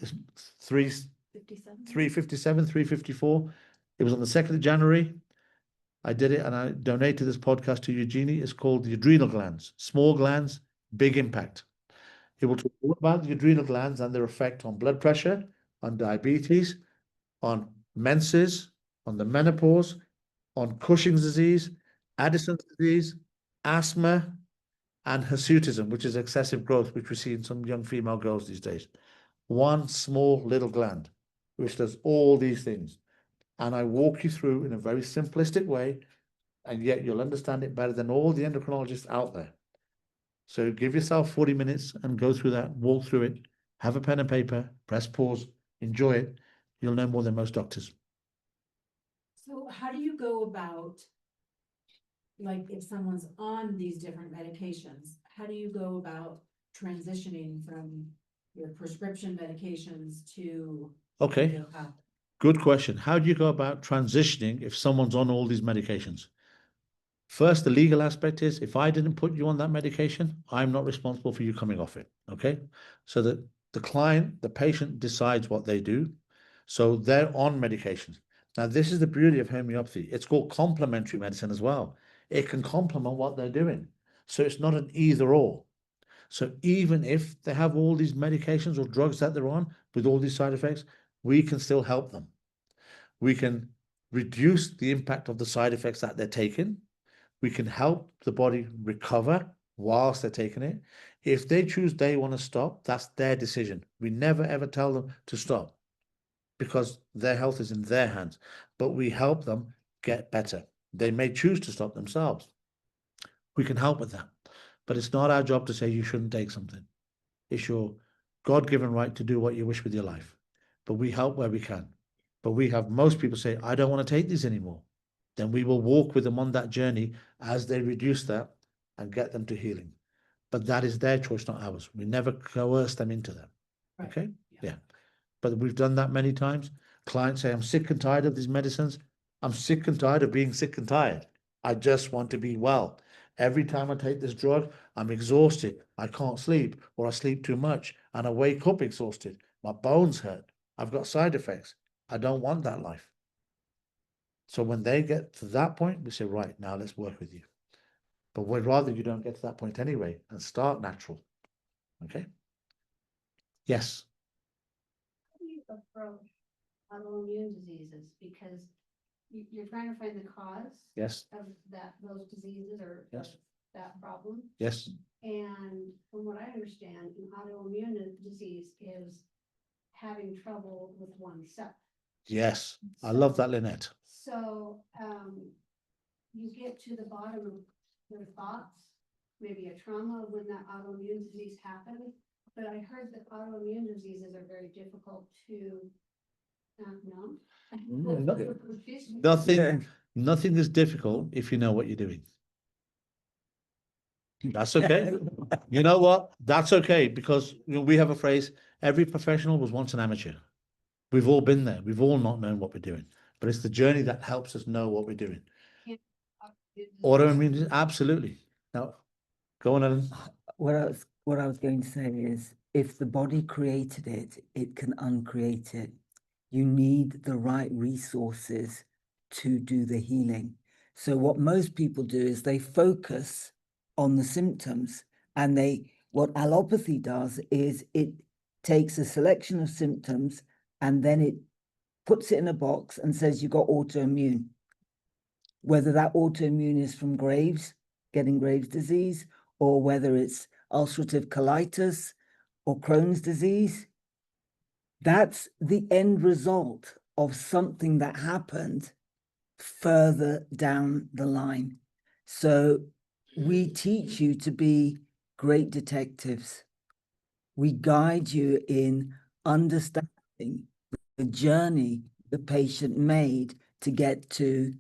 Speaker 1: It's 357, 354. It was on the 2nd of January. I did it and I donated this podcast to Eugenie. It's called The Adrenal Glands. Small glands, big impact. It will talk all about the adrenal glands and their effect on blood pressure, on diabetes, on menses, on the menopause, on Cushing's disease, Addison's disease, asthma, and hirsutism, which is excessive growth, which we see in some young female girls these days. One small little gland, which does all these things. And I walk you through in a very simplistic way, and yet you'll understand it better than all the endocrinologists out there. So give yourself 40 minutes and go through that, walk through it, have a pen and paper, press pause, enjoy it. You'll know more than most doctors.
Speaker 7: So how do you go about, like, if someone's on these different medications, how do you go about transitioning from your prescription medications to
Speaker 1: Okay,
Speaker 7: homeopathic?
Speaker 1: good question. How do you go about transitioning if someone's on all these medications? First, the legal aspect is, if I didn't put you on that medication, I'm not responsible for you coming off it, okay? So that the client, the patient decides what they do. So they're on medications. Now, this is the beauty of homeopathy. It's called complementary medicine as well. It can complement what they're doing. So it's not an either or. So even if they have all these medications or drugs that they're on with all these side effects, we can still help them. We can reduce the impact of the side effects that they're taking. We can help the body recover whilst they're taking it. If they choose they want to stop, that's their decision. We never ever tell them to stop because their health is in their hands, but we help them get better. They may choose to stop themselves. We can help with that, but it's not our job to say you shouldn't take something. It's your God-given right to do what you wish with your life, but we help where we can. But we have most people say, I don't want to take these anymore. Then we will walk with them on that journey as they reduce that and get them to healing. But that is their choice, not ours. We never coerce them into that.
Speaker 7: Right.
Speaker 1: Okay? Yeah. But we've done that many times. Clients say, I'm sick and tired of these medicines. I'm sick and tired of being sick and tired. I just want to be well. Every time I take this drug, I'm exhausted. I can't sleep, or I sleep too much and I wake up exhausted. My bones hurt. I've got side effects. I don't want that life. So when they get to that point, we say, right, now let's work with you. But we'd rather you don't get to that point anyway and start natural. Okay? Yes.
Speaker 8: How do you approach autoimmune diseases? Because you're trying to find the cause
Speaker 1: Yes.
Speaker 8: of those diseases or
Speaker 1: Yes.
Speaker 8: that problem.
Speaker 1: Yes.
Speaker 8: And from what I understand, an autoimmune disease is having trouble with oneself.
Speaker 1: Yes. I love that, Lynette.
Speaker 8: So you get to the bottom of their thoughts, maybe a trauma when that autoimmune disease happened. But I heard that autoimmune diseases are very difficult to know.
Speaker 1: Nothing is difficult if you know what you're doing. That's okay. You know what? That's okay, because we have a phrase, every professional was once an amateur. We've all been there. We've all not known what we're doing. But it's the journey that helps us know what we're doing. Autoimmune, absolutely. Now, go on, Ellen.
Speaker 2: What I was going to say is, if the body created it, it can uncreate it. You need the right resources to do the healing. So what most people do is they focus on the symptoms. And what allopathy does is it takes a selection of symptoms and then it puts it in a box and says you got autoimmune. Whether that autoimmune is from Graves, getting Graves disease, or whether it's ulcerative colitis or Crohn's disease, that's the end result of something that happened further down the line. So we teach you to be great detectives. We guide you in understanding the journey the patient made to get to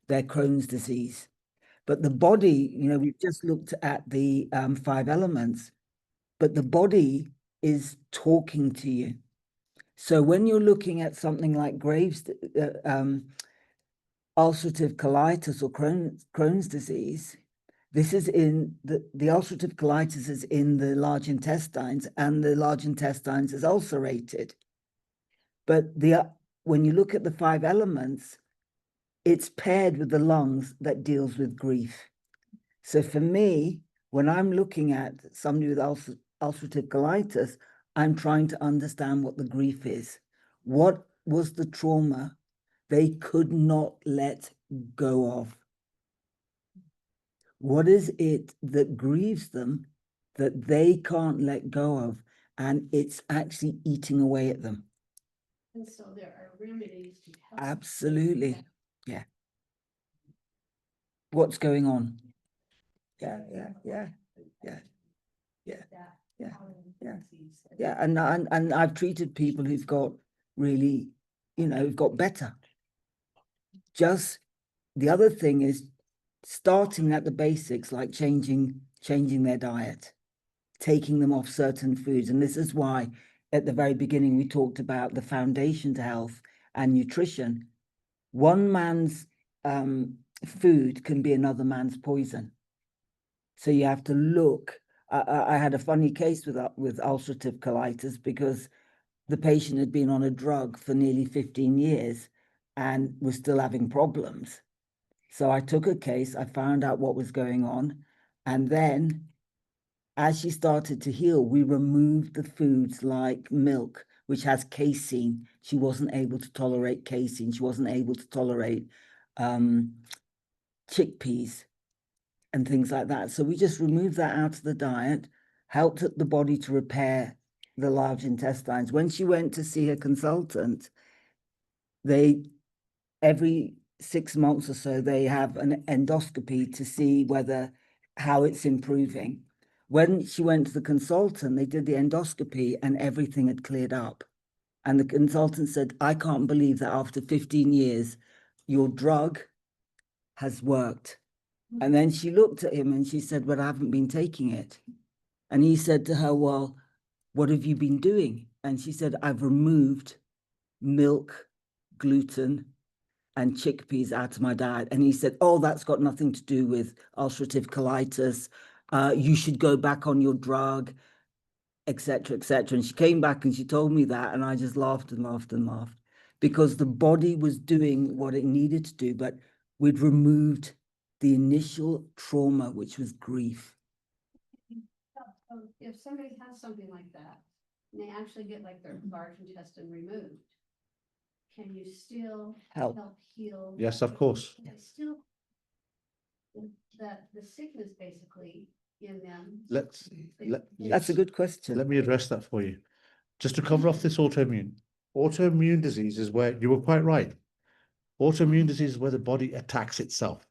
Speaker 2: their Crohn's disease. But the body, we've just looked at the 5 elements, but the body is talking to you. So when you're looking at something like Graves, ulcerative colitis or Crohn's disease, this is in the ulcerative colitis is in the large intestines, and the large intestines is ulcerated. But when you look at the 5 elements, it's paired with the lungs that deals with grief. So for me, when I'm looking at somebody with ulcerative colitis, I'm trying to understand what the grief is. What was the trauma they could not let go of? What is it that grieves them that they can't let go of? And it's actually eating away at them.
Speaker 8: And so there are remedies to help.
Speaker 2: Absolutely. Yeah. What's going on? Yeah. And I've treated people who've got really, who've got better. Just the other thing is starting at the basics, like changing their diet, taking them off certain foods. And this is why at the very beginning we talked about the foundation to health and nutrition. One man's food can be another man's poison. So you have to look. I had a funny case with ulcerative colitis because the patient had been on a drug for nearly 15 years and was still having problems. So I took a case, I found out what was going on, and then as she started to heal, we removed the foods like milk, which has casein. She wasn't able to tolerate casein. She wasn't able to tolerate chickpeas and things like that. So we just removed that out of the diet, helped the body to repair the large intestines. When she went to see her consultant, every 6 months or so, they have an endoscopy to see how it's improving. When she went to the consultant, they did the endoscopy and everything had cleared up. And the consultant said, I can't believe that after 15 years, your drug has worked. And then she looked at him and she said, but I haven't been taking it. And he said to her, well, what have you been doing? And she said, I've removed milk, gluten, and chickpeas out of my diet. And he said, oh, that's got nothing to do with ulcerative colitis. You should go back on your drug, etc., etc. And she came back and she told me that, and I just laughed and laughed and laughed because the body was doing what it needed to do, but we'd removed the initial trauma, which was grief.
Speaker 8: So if somebody has something like that, and they actually get like their large intestine removed, can you still
Speaker 2: Help.
Speaker 8: heal?
Speaker 1: Yes, of course.
Speaker 8: It's still the sickness basically in them.
Speaker 2: That's a good question.
Speaker 1: Let me address that for you. Just to cover off this autoimmune. Autoimmune disease is where you were quite right. Autoimmune disease is where the body attacks itself.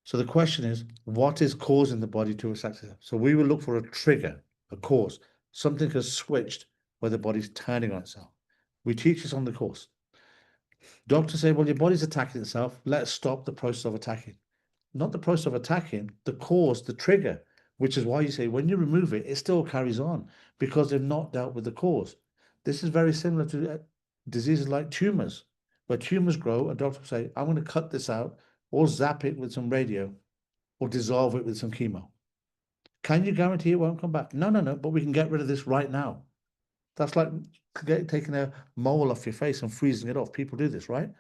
Speaker 1: So the question is, what is causing the body to attack itself? So we will look for a trigger, a cause. Something has switched where the body's turning on itself. We teach this on the course. Doctors say, well, your body's attacking itself. Let's stop the process of attacking. Not the process of attacking, the cause, the trigger, which is why you say when you remove it, it still carries on because they've not dealt with the cause. This is very similar to diseases like tumors, where tumors grow and doctors say, I'm going to cut this out or zap it with some radio or dissolve it with some chemo. Can you guarantee it won't come back? No, but we can get rid of this right now. That's like taking a mole off your face and freezing it off. People do this, right?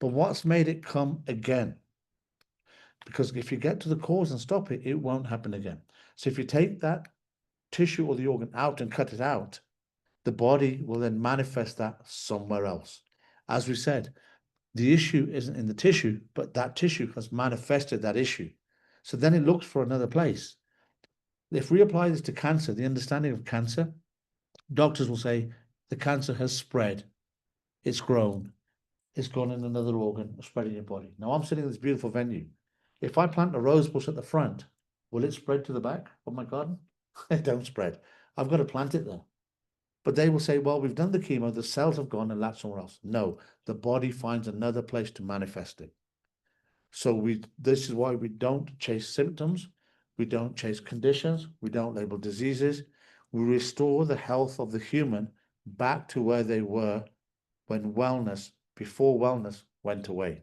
Speaker 1: But what's made it come again? because if you get to the cause and stop it, it won't happen again. So if you take that tissue or the organ out and cut it out, the body will then manifest that somewhere else. As we said, the issue isn't in the tissue, but that tissue has manifested that issue. So then it looks for another place. If we apply this to cancer, the understanding of cancer, doctors will say the cancer has spread, it's grown, it's gone in another organ, spread in your body. Now I'm sitting in this beautiful venue. If I plant a rose bush at the front, will it spread to the back of my garden? It don't spread. I've got to plant it there. But they will say, well, we've done the chemo, the cells have gone and latched somewhere else. No, the body finds another place to manifest it. So this is why we don't chase symptoms, we don't chase conditions, we don't label diseases. We restore the health of the human back to where they were when before wellness went away.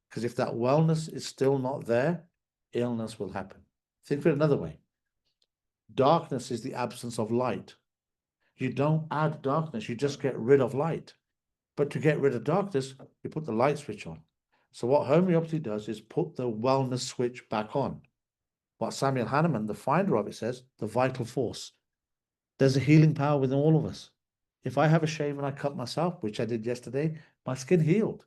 Speaker 1: Because if that wellness is still not there, illness will happen. Think of it another way. Darkness is the absence of light. You don't add darkness, you just get rid of light. But to get rid of darkness, you put the light switch on. So what homeopathy does is put the wellness switch back on. What Samuel Hahnemann, the finder of it, says, the vital force. There's a healing power within all of us. If I have a shave and I cut myself, which I did yesterday, my skin healed.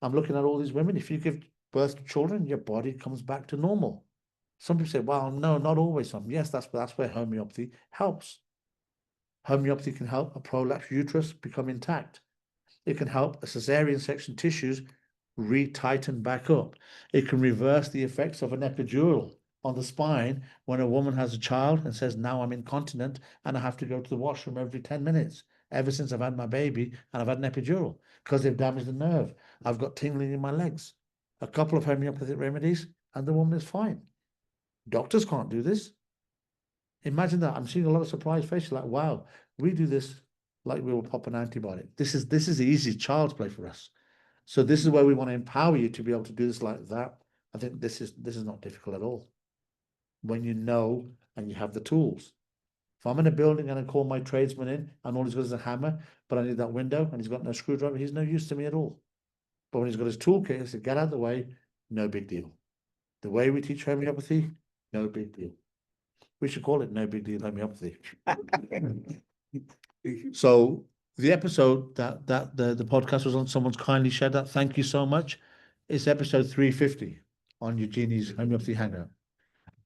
Speaker 1: I'm looking at all these women. If you give birth to children, your body comes back to normal. Some people say, well, no, not always. Yes, that's where homeopathy helps. Homeopathy can help a prolapsed uterus become intact. It can help a cesarean section tissues re-tighten back up. It can reverse the effects of an epidural on the spine when a woman has a child and says, now I'm incontinent and I have to go to the washroom every 10 minutes, ever since I've had my baby and I've had an epidural because they've damaged the nerve. I've got tingling in my legs. A couple of homeopathic remedies and the woman is fine. Doctors can't do this. Imagine that. I'm seeing a lot of surprised faces like, wow, we do this like we will pop an antibiotic. This is easy child's play for us. So this is where we want to empower you to be able to do this like that. I think this is not difficult at all. When you know and you have the tools. If I'm in a building and I call my tradesman in and all he's got is a hammer, but I need that window and he's got no screwdriver, he's no use to me at all. But when he's got his toolkit, he says, get out of the way, no big deal. The way we teach homeopathy, no big deal. We should call it no big deal homeopathy. So the episode that the podcast was on, someone's kindly shared that. Thank you so much. It's episode 350 on Eugenie's Homeopathy Hangout.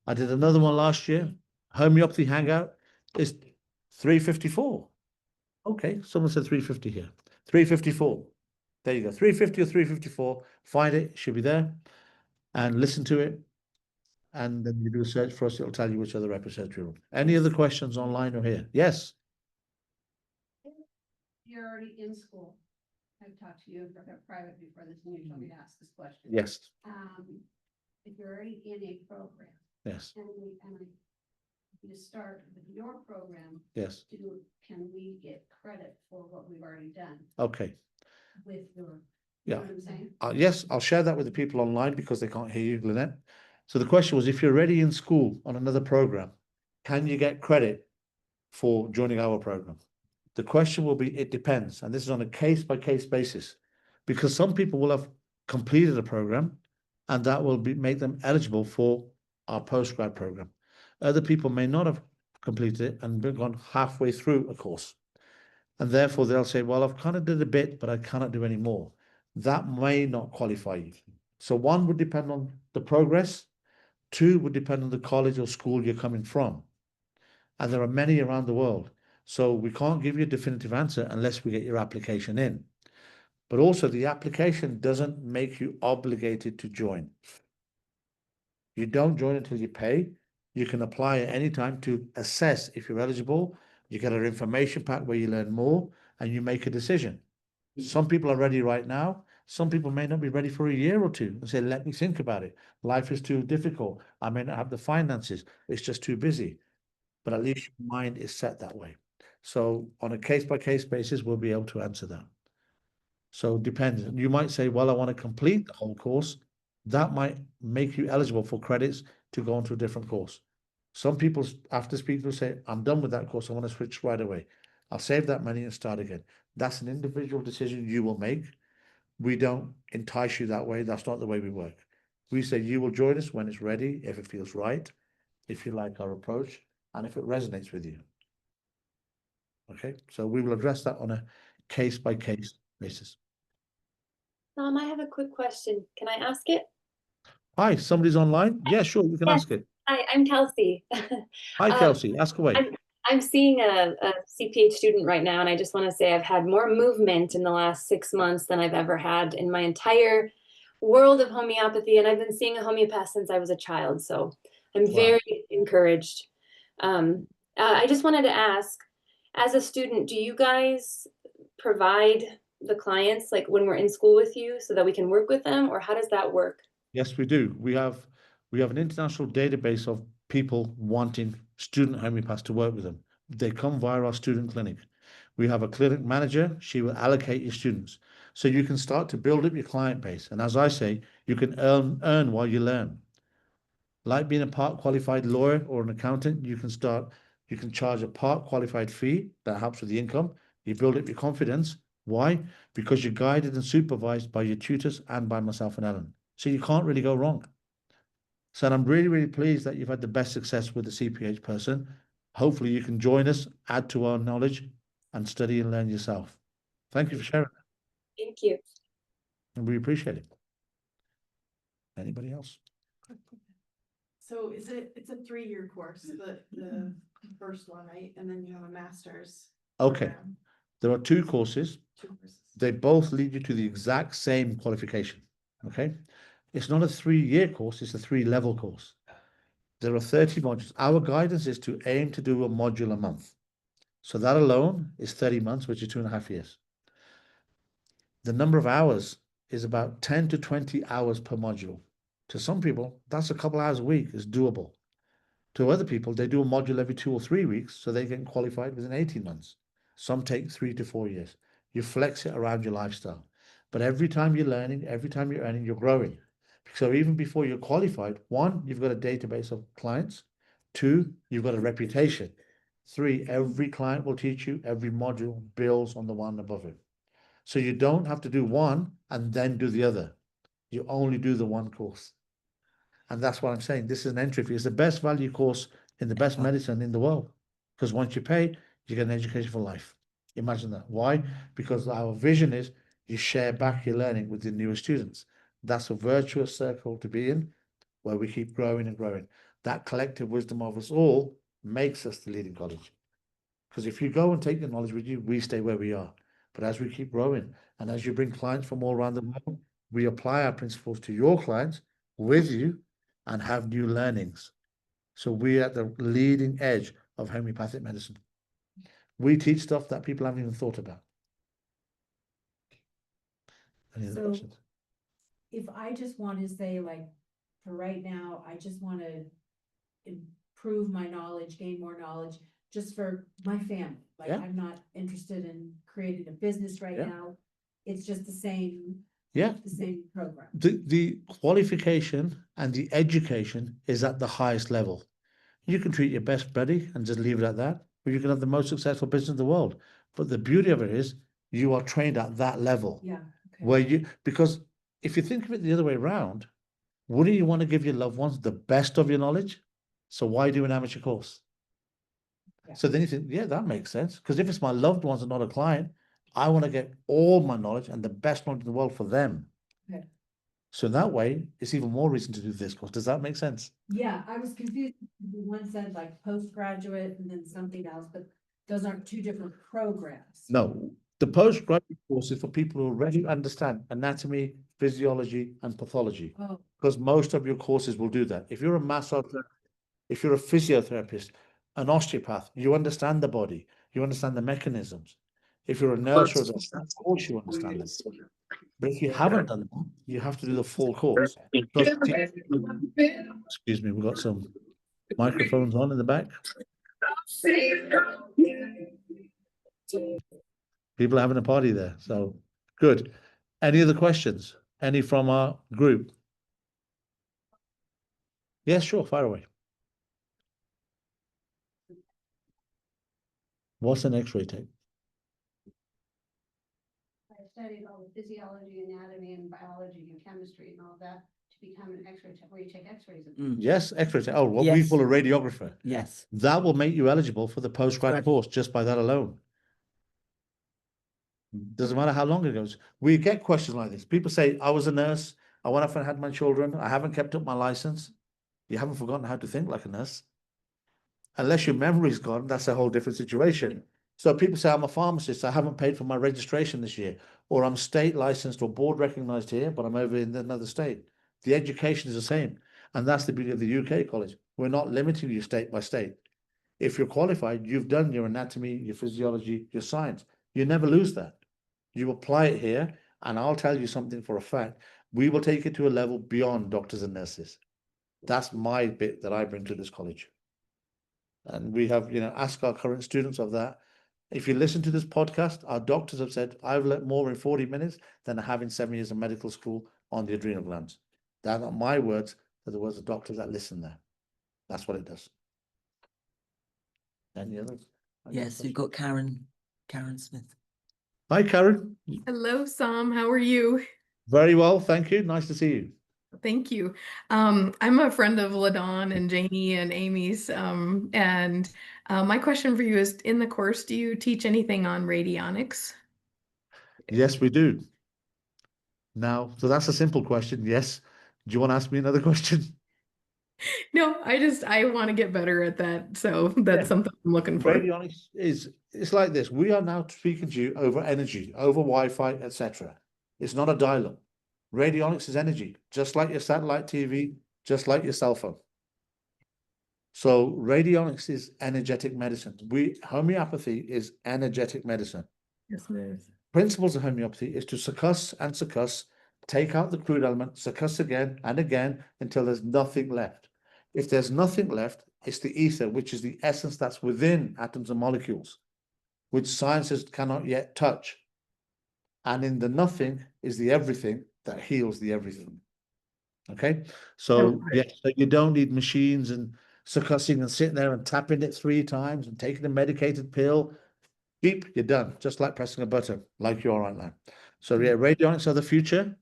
Speaker 1: I did another one last year. Homeopathy Hangout is 354. Okay, someone said 350 here. 354. There you go. 350 or 354. Find it, should be there. And listen to it. And then you do a search for us, it'll tell you which other episodes you're on. Any other questions online or here? Yes.
Speaker 8: You're already in school. I've talked to you in private before this, and you told me to ask this question.
Speaker 1: Yes.
Speaker 8: If you're already in a program,
Speaker 1: Yes.
Speaker 8: and you start with your program,
Speaker 1: Yes.
Speaker 8: can we get credit for what we've already done
Speaker 1: Okay.
Speaker 8: with your,
Speaker 1: Yeah.
Speaker 8: you know what I'm saying?
Speaker 1: Yes, I'll share that with the people online because they can't hear you, Lynette. So the question was, if you're already in school on another program, can you get credit for joining our program? The question will be, it depends. And this is on a case-by-case basis, because some people will have completed a program and that will make them eligible for our postgrad program. Other people may not have completed it and been gone halfway through a course. And therefore they'll say, well, I've kind of did a bit, but I cannot do any more. That may not qualify you. So one would depend on the progress. Two would depend on the college or school you're coming from. And there are many around the world. So we can't give you a definitive answer unless we get your application in. But also the application doesn't make you obligated to join. You don't join until you pay. You can apply at any time to assess if you're eligible. You get an information pack where you learn more and you make a decision. Some people are ready right now. Some people may not be ready for a year or two and say, let me think about it. Life is too difficult. I may not have the finances. It's just too busy. But at least your mind is set that way. So on a case-by-case basis, we'll be able to answer that. So it depends. You might say, well, I want to complete the whole course. That might make you eligible for credits to go on to a different course. Some people, after speaking, will say, I'm done with that course. I want to switch right away. I'll save that money and start again. That's an individual decision you will make. We don't entice you that way. That's not the way we work. We say you will join us when it's ready, if it feels right, if you like our approach, and if it resonates with you. Okay, so we will address that on a case-by-case basis.
Speaker 9: I have a quick question. Can I ask it?
Speaker 1: Hi, somebody's online? Yeah, sure, you can
Speaker 9: Yes.
Speaker 1: ask it.
Speaker 9: Hi, I'm Kelsey.
Speaker 1: Hi, Kelsey, ask away.
Speaker 9: I'm seeing a CPH student right now, and I just want to say I've had more movement in the last 6 months than I've ever had in my entire world of homeopathy. And I've been seeing a homeopath since I was a child, so I'm
Speaker 1: Wow.
Speaker 9: very encouraged. I just wanted to ask, as a student, do you guys provide the clients like when we're in school with you so that we can work with them, or how does that work?
Speaker 1: Yes, we do. We have an international database of people wanting student homeopaths to work with them. They come via our student clinic. We have a clinic manager. She will allocate your students. So you can start to build up your client base. And as I say, you can earn while you learn. Like being a part qualified lawyer or an accountant, you can charge a part qualified fee that helps with the income. You build up your confidence. Why? Because you're guided and supervised by your tutors and by myself and Ellen. So you can't really go wrong. So I'm really, really pleased that you've had the best success with the CPH person. Hopefully you can join us, add to our knowledge, and study and learn yourself. Thank you for sharing.
Speaker 9: Thank you.
Speaker 1: And we appreciate it. Anybody else?
Speaker 5: So it's a 3-year course, the first one, right? And then you have a master's.
Speaker 1: Okay.
Speaker 5: program,
Speaker 1: There are 2 courses.
Speaker 5: 2 courses.
Speaker 1: They both lead you to the exact same qualification. Okay. It's not a 3-year course, it's a 3-level course. There are 30 modules. Our guidance is to aim to do a module a month. So that alone is 30 months, which is 2.5 years. The number of hours is about 10 to 20 hours per module. To some people, that's a couple hours a week, is doable. To other people, they do a module every 2 or 3 weeks, so they get qualified within 18 months. Some take 3 to 4 years. You flex it around your lifestyle. But every time you're learning, every time you're earning, you're growing. So even before you're qualified, 1, you've got a database of clients. 2, you've got a reputation. 3, every client will teach you, every module builds on the one above it. So you don't have to do one and then do the other. You only do the one course. And that's what I'm saying. This is an entry fee. It's the best value course in the best medicine in the world. Because once you pay, you get an education for life. Imagine that. Why? Because our vision is you share back your learning with the newer students. That's a virtuous circle to be in, where we keep growing and growing. That collective wisdom of us all makes us the leading college. Because if you go and take the knowledge with you, we stay where we are. But as we keep growing, and as you bring clients from all around the world, we apply our principles to your clients with you and have new learnings. So we're at the leading edge of homeopathic medicine. We teach stuff that people haven't even thought about. Any other
Speaker 7: So-
Speaker 1: questions?
Speaker 7: If I just want to say, like, for right now, I just want to improve my knowledge, gain more knowledge, just for my family. Like,
Speaker 1: Yeah.
Speaker 7: I'm not interested in creating a business right
Speaker 1: Yeah.
Speaker 7: now. It's just the same program.
Speaker 1: The qualification and the education is at the highest level. You can treat your best buddy and just leave it at that, or you can have the most successful business in the world. But the beauty of it is you are trained at that level.
Speaker 7: Yeah. Okay.
Speaker 1: Where because if you think of it the other way around, wouldn't you want to give your loved ones the best of your knowledge? So why do an amateur course?
Speaker 7: Yeah.
Speaker 1: So then you think, yeah, that makes sense. Because if it's my loved ones and not a client, I want to get all my knowledge and the best knowledge in the world for them.
Speaker 7: Okay.
Speaker 1: So in that way, it's even more reason to do this course. Does that make sense?
Speaker 7: Yeah, I was confused. One said like postgraduate and then something else, but those aren't 2 different programs.
Speaker 1: No, the postgraduate course is for people who already understand anatomy, physiology, and pathology.
Speaker 7: Oh,
Speaker 1: Because most of your courses will do that. If you're a massage, if you're a physiotherapist, an osteopath, you understand the body, you understand the mechanisms. If you're a nurse or a doctor, of course you understand this. But if you haven't done that, you have to do the full course. Excuse me, we've got some microphones on in the back. People are having a party there, so good. Any other questions? Any from our group? Yes, sure, fire away. What's an X-ray tape?
Speaker 8: I studied all the physiology, anatomy, and biology and chemistry and all that to to become an X-ray tech, where you take X-rays?
Speaker 1: Yes, X-ray. Oh, what we
Speaker 2: Yes.
Speaker 1: call a radiographer.
Speaker 2: Yes.
Speaker 1: That will make you eligible for the postgrad
Speaker 2: Right.
Speaker 1: course just by that alone. Doesn't matter how long it goes. We get questions like this. People say, I was a nurse. I went off and had my children. I haven't kept up my license. You haven't forgotten how to think like a nurse. Unless your memory's gone, that's a whole different situation. So people say, I'm a pharmacist. I haven't paid for my registration this year. Or I'm state licensed or board recognized here, but I'm over in another state. The education is the same. And that's the beauty of the UK college. We're not limiting you state by state. If you're qualified, you've done your anatomy, your physiology, your science. You never lose that. You apply it here, and I'll tell you something for a fact. We will take it to a level beyond doctors and nurses. That's my bit that I bring to this college. And we have, ask our current students of that. If you listen to this podcast, our doctors have said, I've learned more in 40 minutes than I have in 7 years of medical school on the adrenal glands. They're not my words, they're the words of doctors that listen there. That's what it does. Any others?
Speaker 2: Yes, we've got Karen Smith.
Speaker 1: Hi, Karen.
Speaker 10: Hello, Som. How are you?
Speaker 1: Very well, thank you. Nice to see you.
Speaker 10: Thank you. I'm a friend of LaDawn and Janie and Amy's. My question for you is, in the course, do you teach anything on radionics?
Speaker 1: Yes, we do. Now, so that's a simple question. Yes. Do you want to ask me another question?
Speaker 10: No, I want to get better at that. So that's something I'm looking for.
Speaker 1: Radionics it's like this. We are now speaking to you over energy, over Wi-Fi, etc. It's not a dial-up. Radionics is energy, just like your satellite TV, just like your cell phone. So radionics is energetic medicine. Homeopathy is energetic medicine.
Speaker 10: Yes, it is.
Speaker 1: Principles of homeopathy is to succuss and succuss, take out the crude element, succuss again and again until there's nothing left. If there's nothing left, it's the ether, which is the essence that's within atoms and molecules, which sciences cannot yet touch. And in the nothing is the everything that heals the everything. Okay? So, yes, so you don't need machines and succussing and sitting there and tapping it 3 times and taking a medicated pill. Beep, you're done. Just like pressing a button, like you are right now. So, yeah, radionics are the future.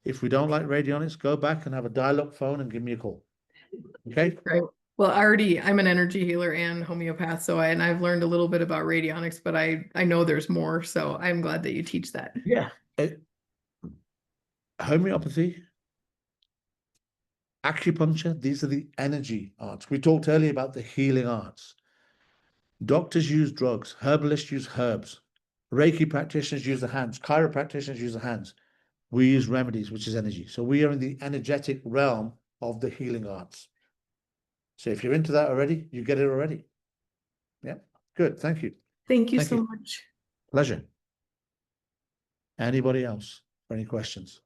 Speaker 1: If we don't like radionics, go back and have a dial-up phone and give me a call. Okay?
Speaker 10: Right. Well, I'm an energy healer and homeopath, so I've learned a little bit about radionics, but I know there's more, so I'm glad that you teach that.
Speaker 1: Yeah. Homeopathy, acupuncture, these are the energy arts. We talked earlier about the healing arts. Doctors use drugs, herbalists use herbs, Reiki practitioners use the hands, chiropractors use the hands. We use remedies, which is energy. So we are in the energetic realm of the healing arts. So if you're into that already, you get it already. Yeah, good. Thank you.
Speaker 10: Thank you so much.
Speaker 1: Pleasure. Anybody else for any questions?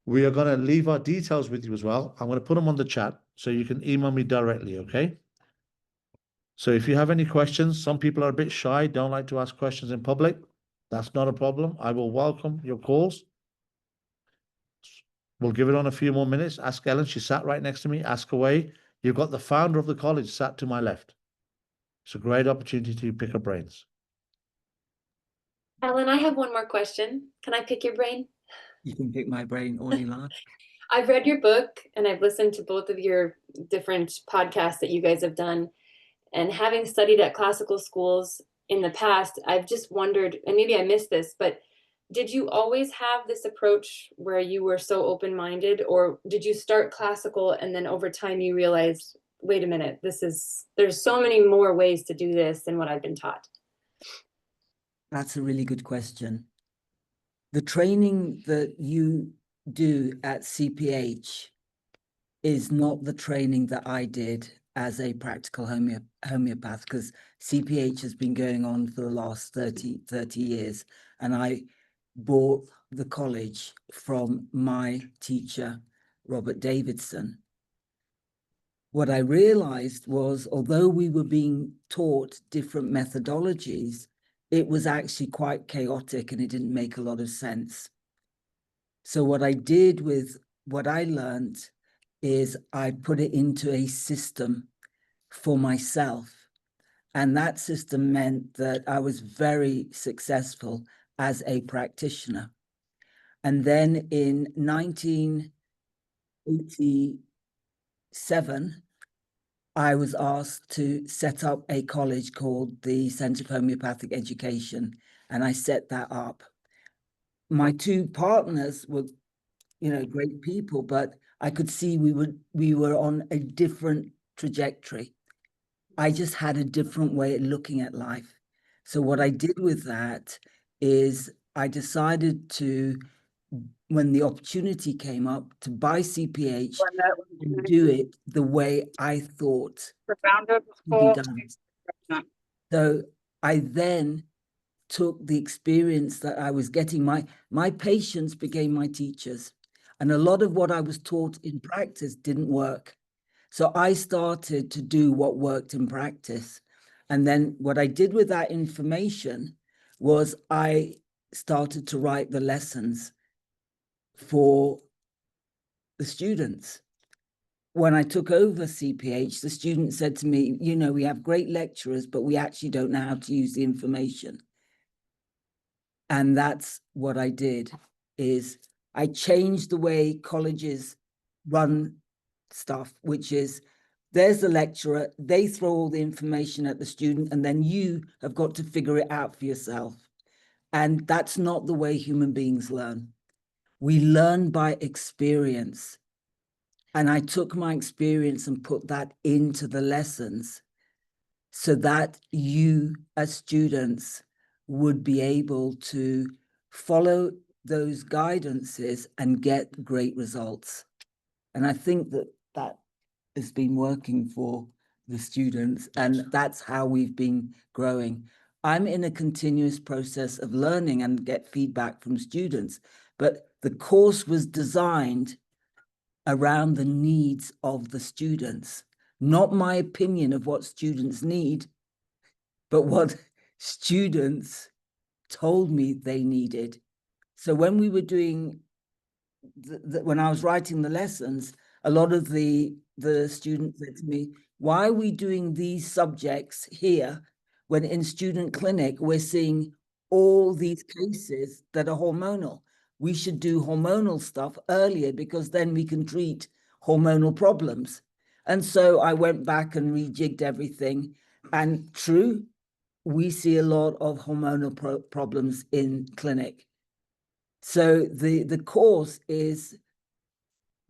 Speaker 1: We are going to leave our details with you as well. I'm going to put them on the chat so you can email me directly, okay? So if you have any questions, some people are a bit shy, don't like to ask questions in public. That's not a problem. I will welcome your calls. We'll give it on a few more minutes. Ask Ellen. She sat right next to me. Ask away. You've got the founder of the college sat to my left. It's a great opportunity to pick her brains.
Speaker 9: Ellen, I have one more question. Can I pick your brain?
Speaker 2: You can pick my brain all you like.
Speaker 9: I've read your book and I've listened to both of your different podcasts that you guys have done. And having studied at classical schools in the past, I've just wondered, and maybe I missed this, but did you always have this approach where you were so open-minded, or did you start classical and then over time you realized, wait a minute, there's so many more ways to do this than what I've been taught?
Speaker 2: That's a really good question. The training that you do at CPH is not the training that I did as a practical homeopath, because CPH has been going on for the last 30 years. And I bought the college from my teacher, Robert Davidson. What I realized was, although we were being taught different methodologies, it was actually quite chaotic and it didn't make a lot of sense. So what I did with what I learned is I put it into a system for myself. And that system meant that I was very successful as a practitioner. And then in 19 1987, I was asked to set up a college called the Centre for Homeopathic Education, and I set that up. My two partners were, great people, but I could see we were on a different trajectory. I just had a different way of looking at life. So what I did with that is I decided to, when the opportunity came up, to buy CPH and do it the way I thought it would be done. So I then took the experience that I was getting. My patients became my teachers, and a lot of what I was taught in practice didn't work. So I started to do what worked in practice. And then what I did with that information was I started to write the lessons for the students. When I took over CPH, the students said to me, we have great lecturers, but we actually don't know how to use the information. And that's what I did, is I changed the way colleges run stuff, which is there's the lecturer, they throw all the information at the student, and then you have got to figure it out for yourself. And that's not the way human beings learn. We learn by experience. And I took my experience and put that into the lessons so that you as students would be able to follow those guidances and get great results. And I think that has been working for the students, and that's how we've been growing. I'm in a continuous process of learning and get feedback from students, but the course was designed around the needs of the students, not my opinion of what students need, but what students told me they needed. So when we were doing, when I was writing the lessons, a lot of the students said to me, why are we doing these subjects here when in student clinic we're seeing all these cases that are hormonal? We should do hormonal stuff earlier because then we can treat hormonal problems. And so I went back and rejigged everything. And true, we see a lot of hormonal problems in clinic. So the course is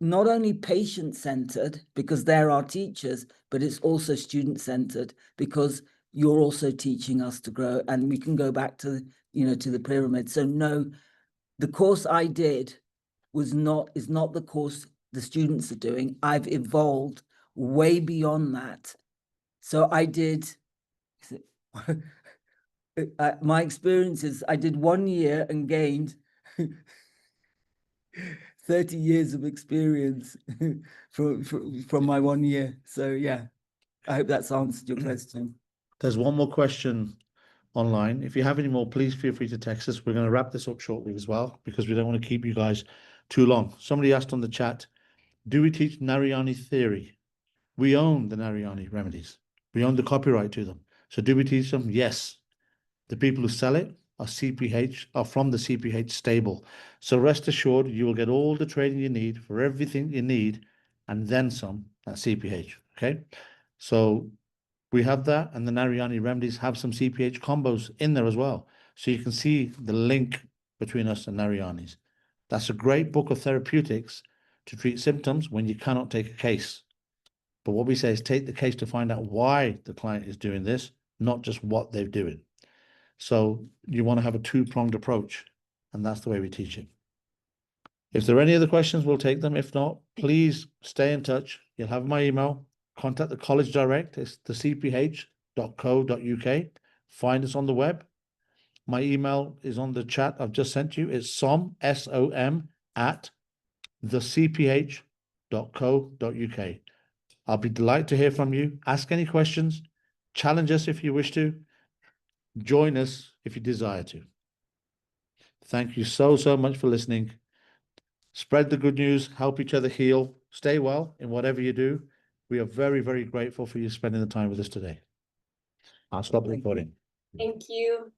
Speaker 2: not only patient-centered because they're our teachers, but it's also student-centered because you're also teaching us to grow, and we can go back to, to the pyramid. So no, the course I did is not the course the students are doing. I've evolved way beyond that. So I did, my experience is I did 1 year and gained 30 years of experience from my 1 year. So yeah, I hope that's answered your question.
Speaker 1: There's one more question online. If you have any more, please feel free to text us. We're going to wrap this up shortly as well, because we don't want to keep you guys too long. Somebody asked on the chat, do we teach Narayani theory? We own the Narayani remedies. We own the copyright to them. So do we teach them? Yes. The people who sell it are from the CPH stable. So rest assured, you will get all the training you need for everything you need, and then some at CPH. Okay. So we have that, and the Narayani remedies have some CPH combos in there as well. So you can see the link between us and Narayanis. That's a great book of therapeutics to treat symptoms when you cannot take a case. But what we say is take the case to find out why the client is doing this, not just what they're doing. So you want to have a two-pronged approach, and that's the way we teach it. If there are any other questions, we'll take them. If not, please stay in touch. You'll have my email. Contact the college direct. It's the cph.co.uk. Find us on the web. My email is on the chat I've just sent you. It's som, S-O-M, at thecph.co.uk. I'll be delighted to hear from you. Ask any questions. Challenge us if you wish to. Join us if you desire to. Thank you so much for listening. Spread the good news. Help each other heal. Stay well in whatever you do. We are very, very grateful for you spending the time with us today. I'll stop recording.
Speaker 9: Thank you.